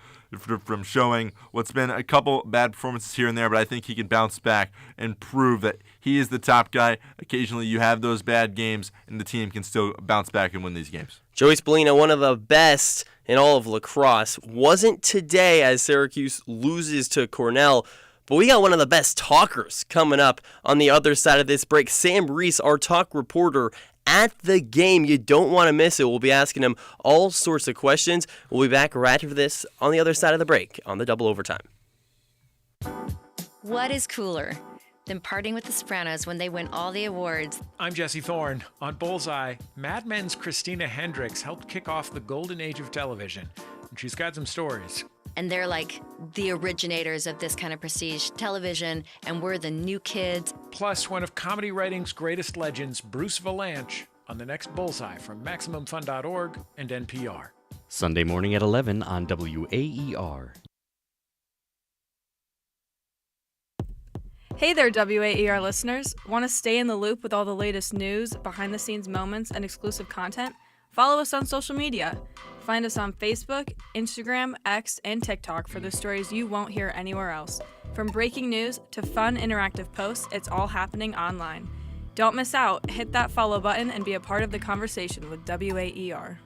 from showing what's been a couple bad performances here and there, but I think he can bounce back and prove that he is the top guy. Occasionally you have those bad games, and the team can still bounce back and win these games. Joey Spallina, one of the best in all of lacrosse, wasn't today as Syracuse loses to Cornell, but we got one of the best talkers coming up on the other side of this break. Sam Reese, our talk reporter, at the game. You don't want to miss it. We'll be asking him all sorts of questions. We'll be back right after this on the other side of the break on the Double Overtime. What is cooler than partying with the Sopranos when they win all the awards? I'm Jesse Thorne. On Bullseye, Mad Men's Christina Hendricks helped kick off the golden age of television, and she's got some stories. And they're like the originators of this kind of prestige television, and we're the new kids. Plus, one of comedy writing's greatest legends, Bruce Valanche, on the next Bullseye from MaximumFun.org and NPR. Sunday morning at 11 on WAER. Hey there, WAER listeners. Want to stay in the loop with all the latest news, behind-the-scenes moments, and exclusive content? Follow us on social media. Find us on Facebook, Instagram, X, and TikTok for the stories you won't hear anywhere else. From breaking news to fun interactive posts, it's all happening online. Don't miss out. Hit that follow button and be a part of the conversation with WAER.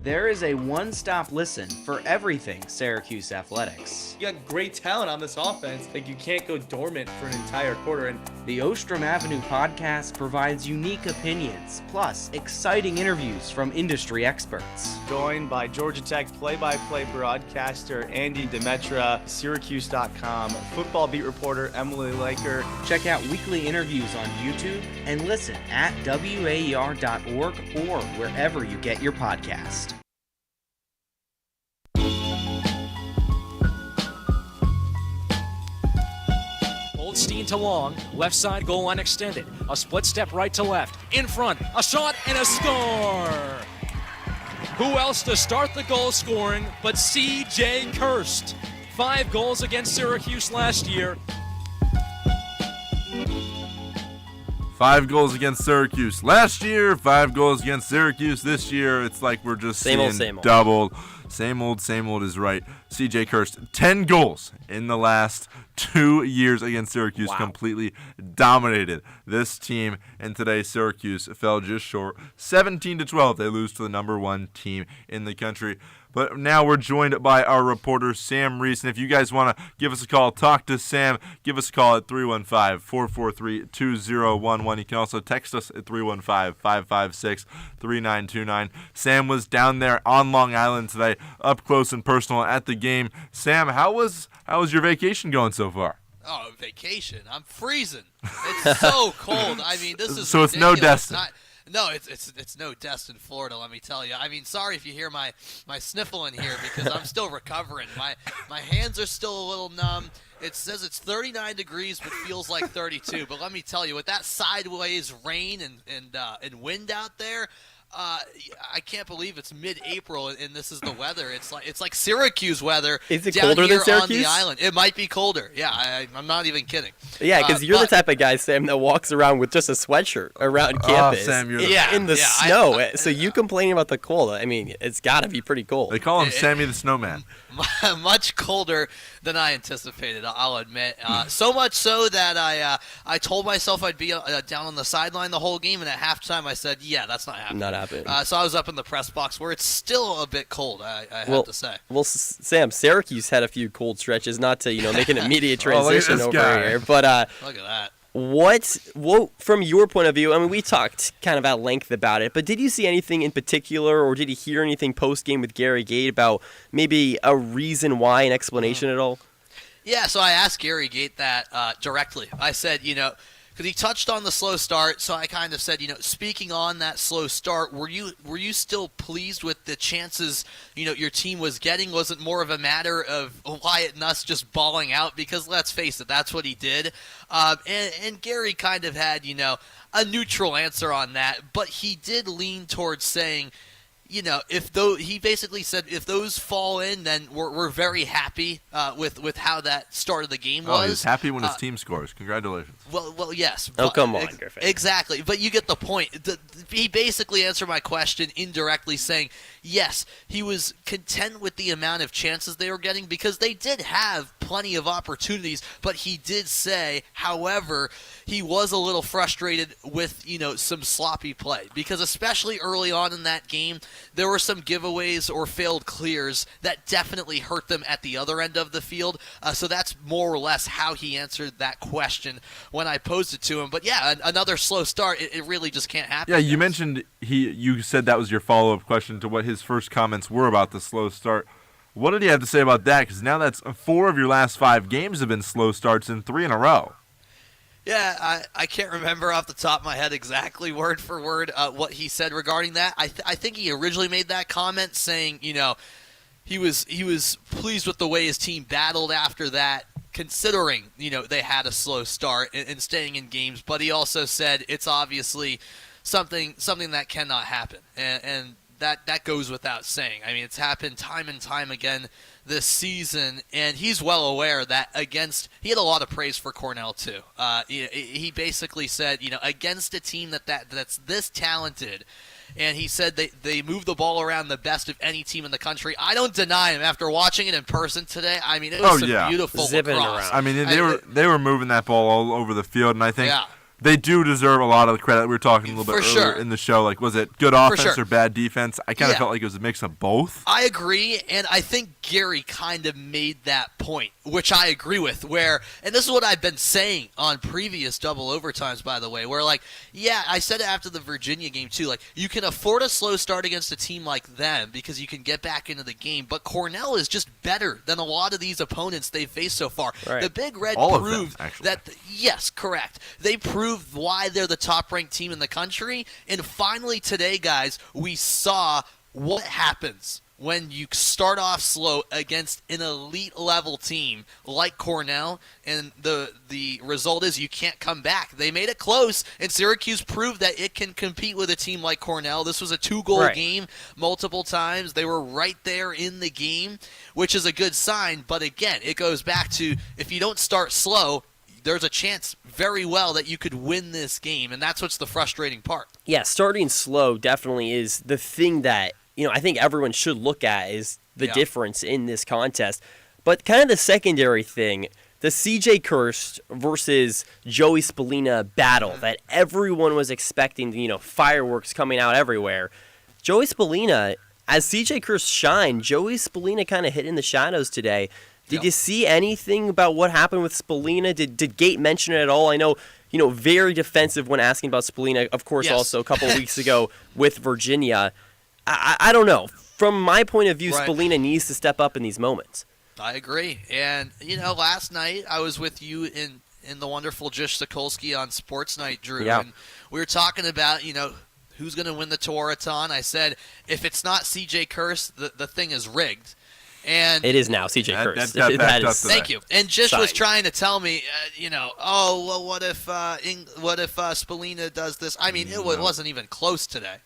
there is a one-stop listen for everything Syracuse athletics. You got great talent on this offense. Like, you can't go dormant for an entire quarter. And the Ostrom Avenue podcast provides unique opinions, plus exciting interviews from industry experts. Joined by Georgia Tech play-by-play broadcaster Andy Demetra, Syracuse.com, football beat reporter Emily Laker. Check out weekly interviews on YouTube and listen at waer.org or wherever you get your podcast. Goldstein to Long, left side goal line extended. A split step right to left. In front, a shot and a score! Who else to start the goal scoring but C.J. Kirst? 5 goals against Syracuse last year. 5 goals against Syracuse last year, 5 goals against Syracuse this year. It's like we're just same seeing old. double. Same old is right. C.J. Kirst, 10 goals in the last 2 years against Syracuse. Wow. Completely dominated this team. And today Syracuse fell just short. 17-12. They lose to the number 1 team in the country. But now we're joined by our reporter, Sam Reese. And if you guys want to give us a call, talk to Sam, give us a call at 315-443-2011. You can also text us at 315-556-3929. Sam was down there on Long Island today, up close and personal at the game. Sam, how was your vacation going so far? Oh, vacation. I'm freezing. It's so cold. I mean, this is so it's ridiculous. no Destin. No, it's no Destin, Florida, let me tell you. I mean, sorry if you hear my sniffling here because I'm still recovering. My hands are still a little numb. It says it's 39 degrees but feels like 32. But let me tell you, with that sideways rain and wind out there, I can't believe it's mid-April and this is the weather. It's like Syracuse weather. Is it down colder here than Syracuse? on the island? It might be colder. Yeah, I'm not even kidding. Yeah, because you're the type of guy, Sam, that walks around with just a sweatshirt around campus. Sam, you're in the snow. So you complaining about the cold? I mean, it's got to be pretty cold. They call him Sammy the Snowman. Much colder than I anticipated, I'll admit. So much so that I told myself I'd be down on the sideline the whole game, and at halftime I said, yeah, that's not happening. Not happening. So I was up in the press box where it's still a bit cold, I have to say. Well, Sam, Syracuse had a few cold stretches, not to make an immediate transition over here, but look at that. What, from your point of view, I mean, we talked kind of at length about it, but did you see anything in particular, or did you hear anything post-game with Gary Gait about maybe a reason why, an explanation at all? Yeah, so I asked Gary Gait that directly. I said, because he touched on the slow start, so I kind of said, speaking on that slow start, were you still pleased with the chances, your team was getting? Was it more of a matter of Wyatt Nuss just balling out? Because let's face it, that's what he did. And Gary kind of had, a neutral answer on that, but he did lean towards saying, he basically said if those fall in, then we're very happy with how that start of the game was. Oh, he's happy when his team scores. Congratulations. Well, yes. Oh, come on, Griffin. Exactly, but you get the point. He basically answered my question indirectly, saying yes, he was content with the amount of chances they were getting because they did have plenty of opportunities. But he did say, however, he was a little frustrated with some sloppy play because especially early on in that game, there were some giveaways or failed clears that definitely hurt them at the other end of the field. So that's more or less how he answered that question when I posed it to him. But yeah, another slow start, it really just can't happen. Yeah, you mentioned you said that was your follow-up question to what his first comments were about the slow start. What did he have to say about that? Because now that's 4 of your last 5 games have been slow starts and 3 in a row. Yeah, I can't remember off the top of my head exactly word for word what he said regarding that. I think he originally made that comment saying, he was pleased with the way his team battled after that, considering, they had a slow start and staying in games. But he also said it's obviously something that cannot happen. And that goes without saying. I mean, it's happened time and time again this season, and he's well aware that he had a lot of praise for Cornell too. He basically said, against a team that's this talented, and he said they move the ball around the best of any team in the country. I don't deny him after watching it in person today. I mean, it was beautiful zipping lacrosse. around. I mean, they were moving that ball all over the field, and I think they do deserve a lot of the credit. We were talking a little bit earlier in the show. Like, was it good offense or bad defense? I kind of felt like it was a mix of both. I agree, and I think Gary kind of made that point, which I agree with, and this is what I've been saying on previous double overtimes, by the way, where, like, yeah, I said it after the Virginia game, too. Like, you can afford a slow start against a team like them because you can get back into the game, but Cornell is just better than a lot of these opponents they've faced so far. Right. The Big Red All proved of them, actually. that, yes, correct. They proved why they're the top-ranked team in the country, and finally today, guys, we saw what happens when you start off slow against an elite-level team like Cornell, and the result is you can't come back. They made it close, and Syracuse proved that it can compete with a team like Cornell. This was a 2-goal game multiple times. They were right there in the game, which is a good sign, but again, it goes back to if you don't start slow, there's a chance very well that you could win this game, and that's what's the frustrating part. Yeah, starting slow definitely is the thing that, I think everyone should look at is the difference in this contest. But kind of the secondary thing, the CJ Kirst versus Joey Spallina battle that everyone was expecting, fireworks coming out everywhere. Joey Spallina, as CJ Kirst shined, Joey Spallina kind of hid in the shadows today. Did you see anything about what happened with Spallina? Did Gate mention it at all? I know, very defensive when asking about Spallina, of course, also a couple of weeks ago with Virginia. I don't know. From my point of view, Spallina needs to step up in these moments. I agree. And, last night I was with you in the wonderful Jish Sokolsky on Sports Night, Drew. Yeah. And we were talking about, who's going to win the Tewaaraton. I said, if it's not CJ Kirst, the thing is rigged. And it is now CJ Kirst. Thank you. And Jish was trying to tell me, what if Spallina does this? I mean, it wasn't even close today.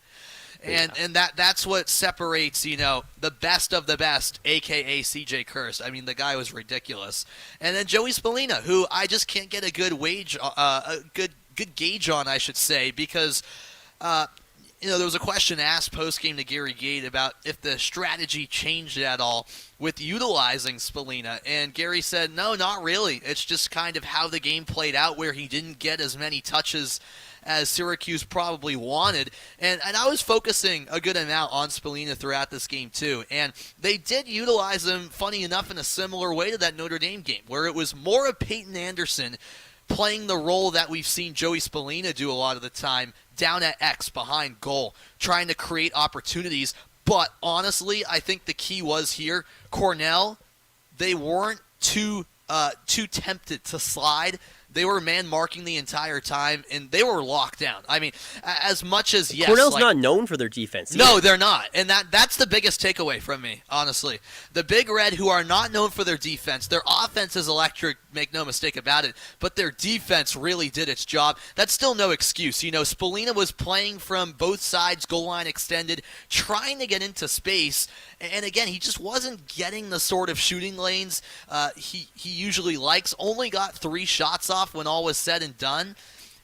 And that's what separates, the best of the best, a.k.a. CJ Kirst. I mean, the guy was ridiculous. And then Joey Spallina, who I just can't get a good good gauge on, I should say, because there was a question asked post-game to Gary Gate about if the strategy changed at all with utilizing Spallina, and Gary said, no, not really. It's just kind of how the game played out, where he didn't get as many touches as Syracuse probably wanted, and I was focusing a good amount on Spallina throughout this game too, and they did utilize him, funny enough, in a similar way to that Notre Dame game, where it was more of Peyton Anderson playing the role that we've seen Joey Spallina do a lot of the time, down at X behind goal, trying to create opportunities. But honestly, I think the key was here, Cornell, they weren't too tempted to slide. They were man-marking the entire time, and they were locked down. I mean, as much as, yes. Cornell's not known for their defense either. No, they're not. And that's the biggest takeaway from me, honestly. The Big Red, who are not known for their defense, their offense is electric, make no mistake about it, but their defense really did its job. That's still no excuse. Spallina was playing from both sides, goal line extended, trying to get into space, and again, he just wasn't getting the sort of shooting lanes he usually likes. Only got 3 shots off when all was said and done.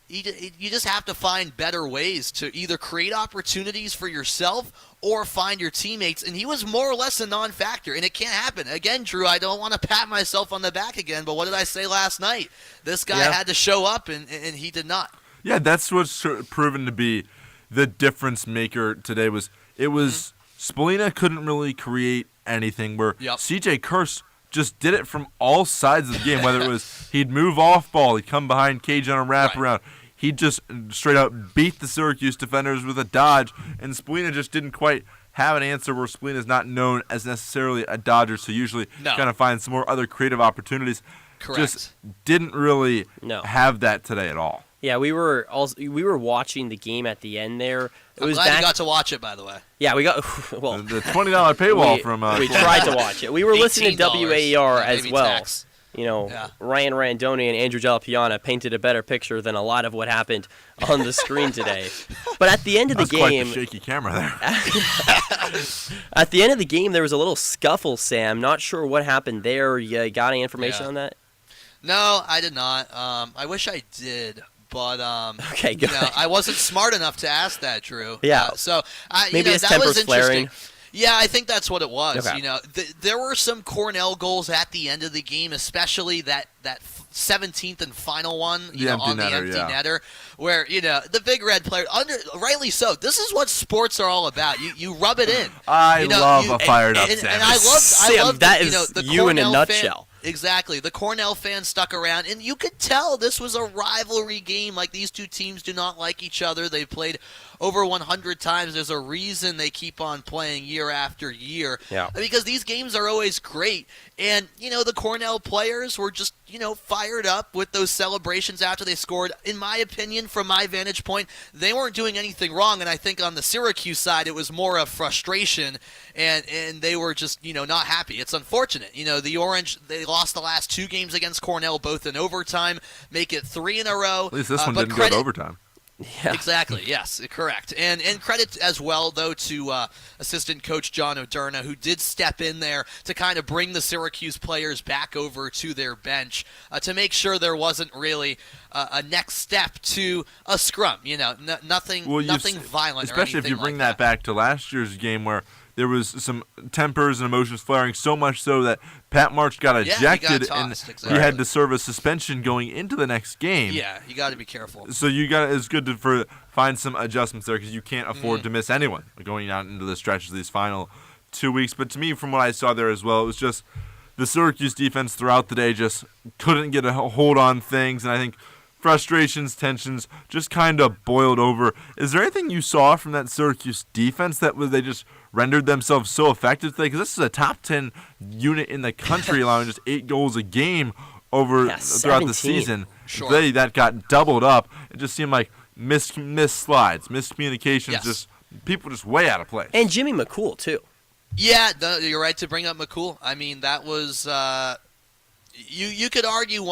You just have to find better ways to either create opportunities for yourself or find your teammates, and he was more or less a non-factor, and it can't happen. Again, Drew, I don't want to pat myself on the back again, but what did I say last night? This guy had to show up, and he did not. Yeah, that's what's proven to be the difference maker today. Spallina couldn't really create anything, where CJ Kirst just did it from all sides of the game, whether it was he'd move off ball, he'd come behind Cage on a wraparound. He just straight out beat the Syracuse defenders with a dodge, and Spallina just didn't quite have an answer, where Spallina is not known as necessarily a dodger, so usually kind of finds some more other creative opportunities. Correct. Just didn't really have that today at all. Yeah, we were watching the game at the end there. I'm glad you got to watch it, by the way. Yeah, we got the $20 paywall from. We tried to watch it. We were listening to WAER as well. Tax. Ryan Randoni and Andrew Jalpiana painted a better picture than a lot of what happened on the screen today. But at the end of the game, quite the shaky camera there. At the end of the game, there was a little scuffle. Sam, not sure what happened there. You got any information on that? No, I did not. I wish I did. But okay, good. I wasn't smart enough to ask that, Drew. Yeah. So maybe his that temper's was interesting. flaring. Yeah, I think that's what it was. Okay. You know, there were some Cornell goals at the end of the game, especially that 17th and final one, on the empty netter, where the Big Red player, rightly so. This is what sports are all about. You rub it in. I love a fired up Sam. And I love that is the you in a Cornell nutshell. Exactly. The Cornell fans stuck around, and you could tell this was a rivalry game. Like, these two teams do not like each other. They've played over 100 times. There's a reason they keep on playing year after year. Yeah. Because these games are always great. And, the Cornell players were just, fired up with those celebrations after they scored. In my opinion, from my vantage point, they weren't doing anything wrong. And I think on the Syracuse side, it was more of frustration. And they were just, not happy. It's unfortunate. The Orange, they lost the last 2 games against Cornell, both in overtime, make it 3 in a row. At least this one didn't go to overtime. Yeah. Exactly. Yes, correct. And credit as well, though, to assistant coach John O'Derna, who did step in there to kind of bring the Syracuse players back over to their bench to make sure there wasn't really a next step to a scrum. Nothing violent. Especially if you bring that back to last year's game where there was some tempers and emotions flaring, so much so that Pat March got ejected and he had to serve a suspension going into the next game. Yeah, you got to be careful. So it's good to find some adjustments there because you can't afford to miss anyone going out into the stretch of these final 2 weeks. But to me, from what I saw there as well, it was just the Syracuse defense throughout the day just couldn't get a hold on things, and I think frustrations, tensions just kind of boiled over. Is there anything you saw from that Syracuse defense that they just rendered themselves so effective today? Because this is a top 10 unit in the country, allowing just 8 goals a game throughout the season. Sure. That got doubled up. It just seemed like missed slides, miscommunications, just people just way out of place. And Jimmy McCool, too. Yeah, you're right to bring up McCool. I mean, that was you could argue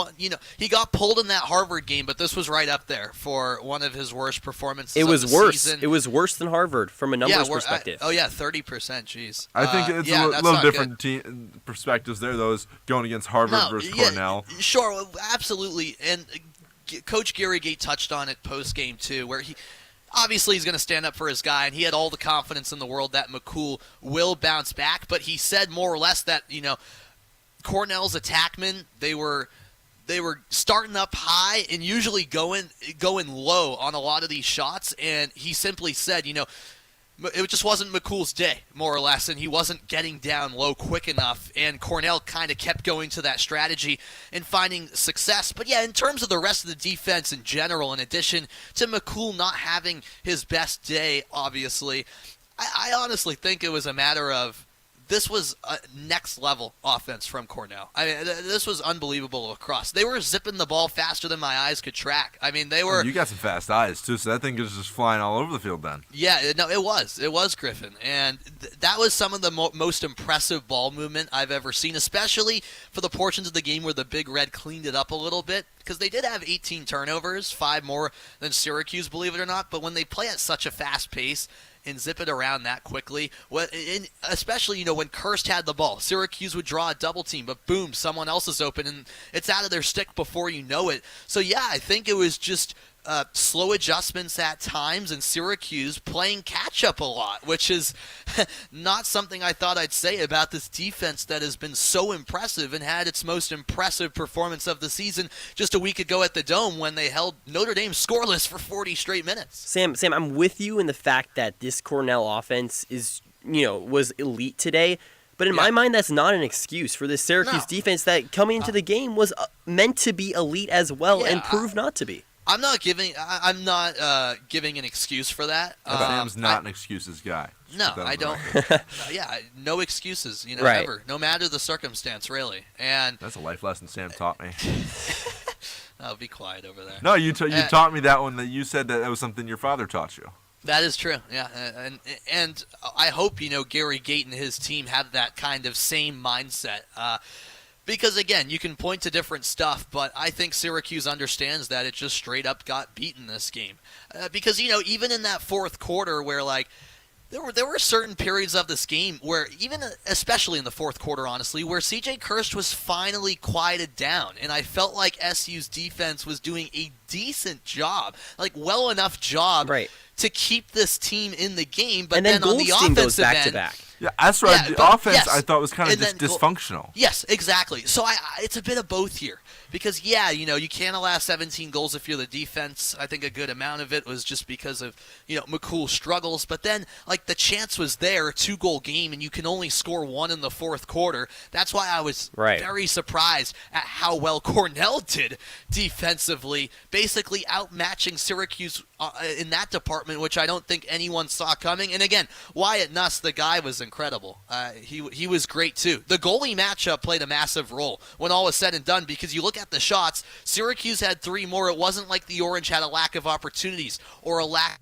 he got pulled in that Harvard game, but this was right up there for one of his worst performances. It was of the worse. season. It was worse than Harvard from a numbers perspective. 30%. Jeez. I think it's a little different perspectives there, though, is going against Harvard versus Cornell. Sure, absolutely. And Coach Gary Gate touched on it post game too, where obviously he's going to stand up for his guy, and he had all the confidence in the world that McCool will bounce back. But he said more or less that Cornell's attackmen, they were starting up high and usually going low on a lot of these shots, and he simply said, it just wasn't McCool's day, more or less, and he wasn't getting down low quick enough, and Cornell kind of kept going to that strategy and finding success. But yeah, in terms of the rest of the defense in general, in addition to McCool not having his best day, obviously, I honestly think it was a matter of this was a next-level offense from Cornell. I mean, this was unbelievable across. They were zipping the ball faster than my eyes could track. I mean, they were... You got some fast eyes, too, so that thing was just flying all over the field then. Yeah, no, it was. It was, Griffin. And that was some of the most impressive ball movement I've ever seen, especially for the portions of the game where the Big Red cleaned it up a little bit, because they did have 18 turnovers, 5 more than Syracuse, believe it or not, but when they play at such a fast pace and zip it around that quickly, especially, when Kirst had the ball, Syracuse would draw a double team, but boom, someone else is open, and it's out of their stick before you know it. So yeah, I think it was just slow adjustments at times, and Syracuse playing catch-up a lot, which is not something I thought I'd say about this defense that has been so impressive and had its most impressive performance of the season just a week ago at the Dome when they held Notre Dame scoreless for 40 straight minutes. Sam, I'm with you in the fact that this Cornell offense is, was elite today. But in my mind, that's not an excuse for this Syracuse defense that coming into the game was meant to be elite as well and proved not to be. I'm not giving an excuse for that. Sam's not an excuses guy. No, I don't. No excuses. Right. Ever, no matter the circumstance, really. And that's a life lesson Sam taught me. Oh, be quiet over there. No, you taught me that one. That you said that was something your father taught you. That is true. Yeah, and I hope Gary Gate and his team have that kind of same mindset. Because, again, you can point to different stuff, but I think Syracuse understands that it just straight up got beaten this game. Because, even in that fourth quarter where, there were certain periods of this game where, especially in the fourth quarter, honestly, where C.J. Kirst was finally quieted down. And I felt like SU's defense was doing a decent job, well enough job to keep this team in the game. But and then on the Goldstein offensive goes back end, to back. Yeah, that's right. The offense I thought was kind of just dysfunctional. Yes, exactly. So it's a bit of both here. Because, you can't allow 17 goals if you're the defense. I think a good amount of it was just because of, McCool's struggles. But then, the chance was there, a 2-goal game, and you can only score 1 in the fourth quarter. That's why I was very surprised at how well Cornell did defensively, basically outmatching Syracuse in that department, which I don't think anyone saw coming. And again, Wyatt Nuss, the guy was incredible. He was great, too. The goalie matchup played a massive role when all was said and done, because you look at the shots, Syracuse had 3 more. It wasn't like the Orange had a lack of opportunities or a lack of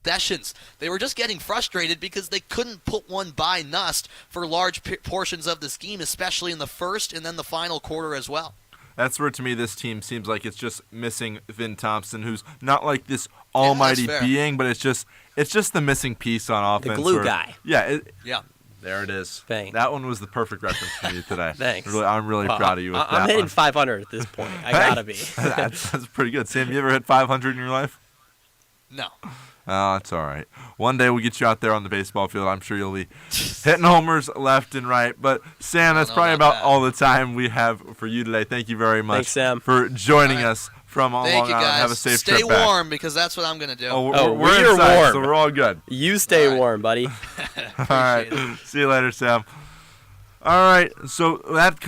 possessions. They were just getting frustrated because they couldn't put one by Nust for large portions of this game, especially in the first and then the final quarter as well. That's where, to me, this team seems like it's just missing Vin Thompson, who's not like this almighty being, but it's just the missing piece on offense. The glue guy. Yeah. Yeah. There it is. Thanks. That one was the perfect reference for you today. Thanks. I'm really proud of you with that. I'm hitting 500 at this point. I gotta be. That's pretty good. Sam, you ever hit 500 in your life? No. Oh, it's all right. One day we'll get you out there on the baseball field. I'm sure you'll be hitting homers left and right. But, Sam, that's probably about all the time we have for you today. Thank you very much for joining us from Long Island. Have a safe trip back. Stay warm, because that's what I'm going to do. We're inside, warm. So we're all good. You stay warm, buddy. All right. See you later, Sam. All right, so that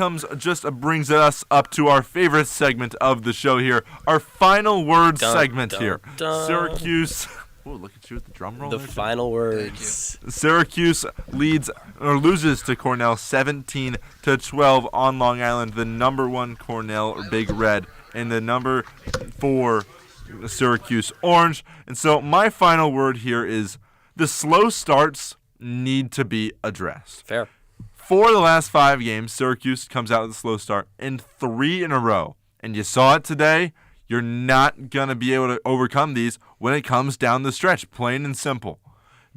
brings us up to our favorite segment of the show here, our final word segment here. Syracuse. Oh, look at you with the drum roll. The final words. Syracuse loses to Cornell 17-12 on Long Island. The number 1 Cornell Big Red and the number 4 Syracuse Orange. And so my final word here is the slow starts need to be addressed. Fair. 4 of the last 5 games, Syracuse comes out with a slow start, and 3 in a row. And you saw it today. You're not going to be able to overcome these when it comes down the stretch, plain and simple.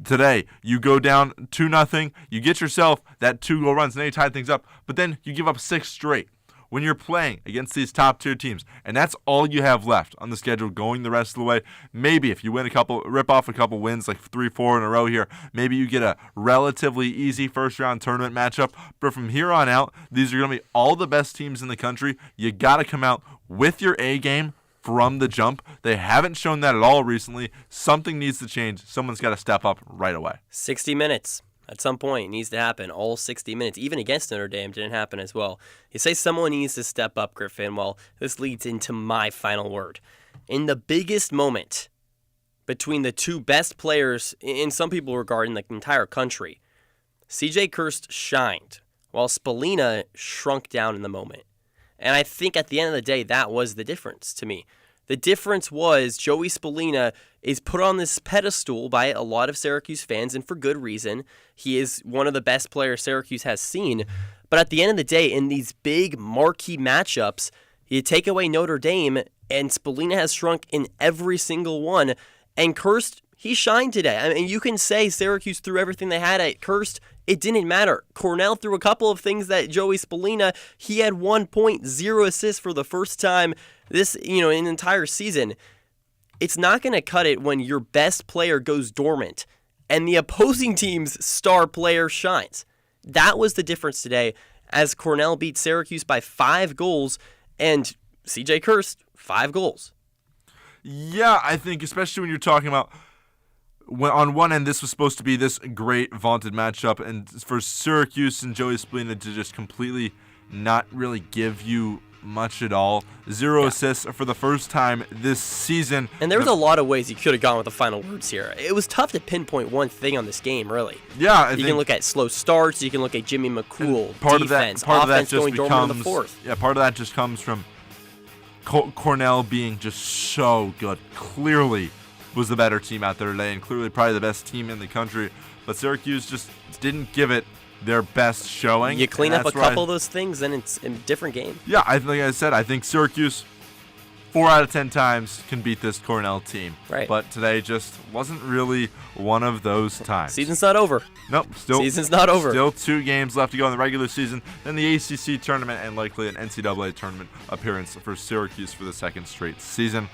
Today, you go down 2-0, you get yourself that 2-goal runs, and then you tie things up, but then you give up 6 straight when you're playing against these top-tier teams. And that's all you have left on the schedule going the rest of the way. Maybe if you rip off a couple wins, like 3-4 in a row here, maybe you get a relatively easy first-round tournament matchup. But from here on out, these are going to be all the best teams in the country. You got to come out with your A game from the jump. They haven't shown that at all recently. Something needs to change. Someone's got to step up right away. 60 minutes. At some point, it needs to happen. All 60 minutes, even against Notre Dame, didn't happen as well. You say someone needs to step up, Griffin. Well, this leads into my final word. In the biggest moment between the 2 best players, in some people regarding the entire country, C.J. Kirst shined, while Spallina shrunk down in the moment. And I think at the end of the day, that was the difference to me. The difference was Joey Spallina is put on this pedestal by a lot of Syracuse fans, and for good reason. He is one of the best players Syracuse has seen. But at the end of the day, in these big marquee matchups, you take away Notre Dame, and Spallina has shrunk in every single one. And Kirst, he shined today. I mean, you can say Syracuse threw everything they had at Kirst. It didn't matter. Cornell threw a couple of things that Joey Spallina, he had 1 point, 0 assists for the first time this, in an entire season. It's not going to cut it when your best player goes dormant and the opposing team's star player shines. That was the difference today as Cornell beat Syracuse by 5 goals and C.J. Kirst, 5 goals. Yeah, I think especially when you're talking about when on one end this was supposed to be this great vaunted matchup, and for Syracuse and Joey Spallina to just completely not really give you much at all. 0 assists for the first time this season. And there was a lot of ways you could have gone with the final words here. It was tough to pinpoint one thing on this game, really. Yeah, you can look at slow starts. You can look at Jimmy McCool, defense, offense going dormant in the fourth. Yeah, part of that just comes from Cornell being just so good. Clearly was the better team out there today, and clearly probably the best team in the country. But Syracuse just didn't give it their best showing. You clean up a couple of those things, and it's a different game. Yeah, like I said, I think Syracuse 4 out of 10 times can beat this Cornell team. Right. But today just wasn't really one of those times. Season's not over. Nope. Season's not over. Still 2 games left to go in the regular season, then the ACC tournament, and likely an NCAA tournament appearance for Syracuse for the second straight season.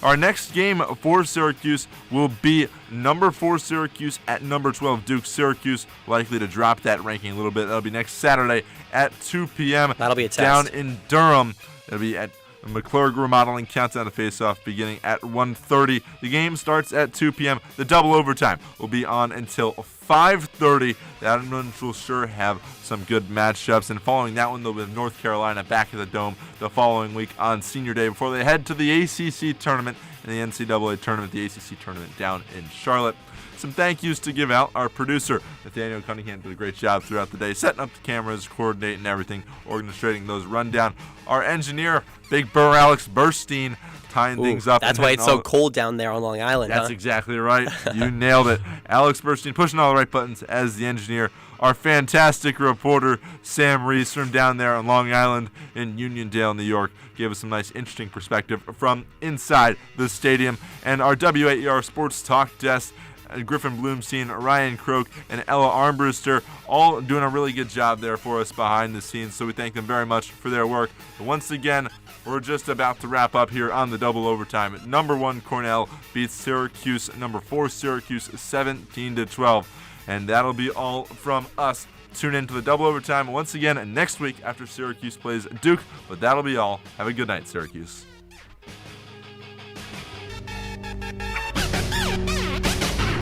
Our next game for Syracuse will be number 4 Syracuse at number 12 Duke. Syracuse likely to drop that ranking a little bit. That'll be next Saturday at 2 p.m. That'll be a test. Down in Durham. It'll be at McClurg Remodeling. Countdown to face-off beginning at 1:30. The game starts at 2 p.m. The double overtime will be on until 5:30. That one will sure have some good matchups. And following that one, they'll have North Carolina back at the Dome the following week on Senior Day before they head to the ACC tournament and the NCAA tournament, the ACC tournament down in Charlotte. Some thank yous to give out. Our producer, Nathaniel Cunningham, did a great job throughout the day, setting up the cameras, coordinating everything, orchestrating those rundown. Our engineer, Big Burr Alex Burstein, tying things up. That's why it's so cold down there on Long Island. That's exactly right. You nailed it. Alex Burstein pushing all the right buttons as the engineer. Our fantastic reporter, Sam Reese, from down there on Long Island in Uniondale, New York, gave us some nice, interesting perspective from inside the stadium. And our WAER Sports Talk desk, Griffin Bloomstein, Ryan Croak, and Ella Armbruster, all doing a really good job there for us behind the scenes, so we thank them very much for their work. But once again, we're just about to wrap up here on the double overtime. Number 1 Cornell beats Syracuse, number 4 Syracuse 17-12, and that'll be all from us. Tune in to the double overtime once again next week after Syracuse plays Duke, but that'll be all. Have a good night, Syracuse.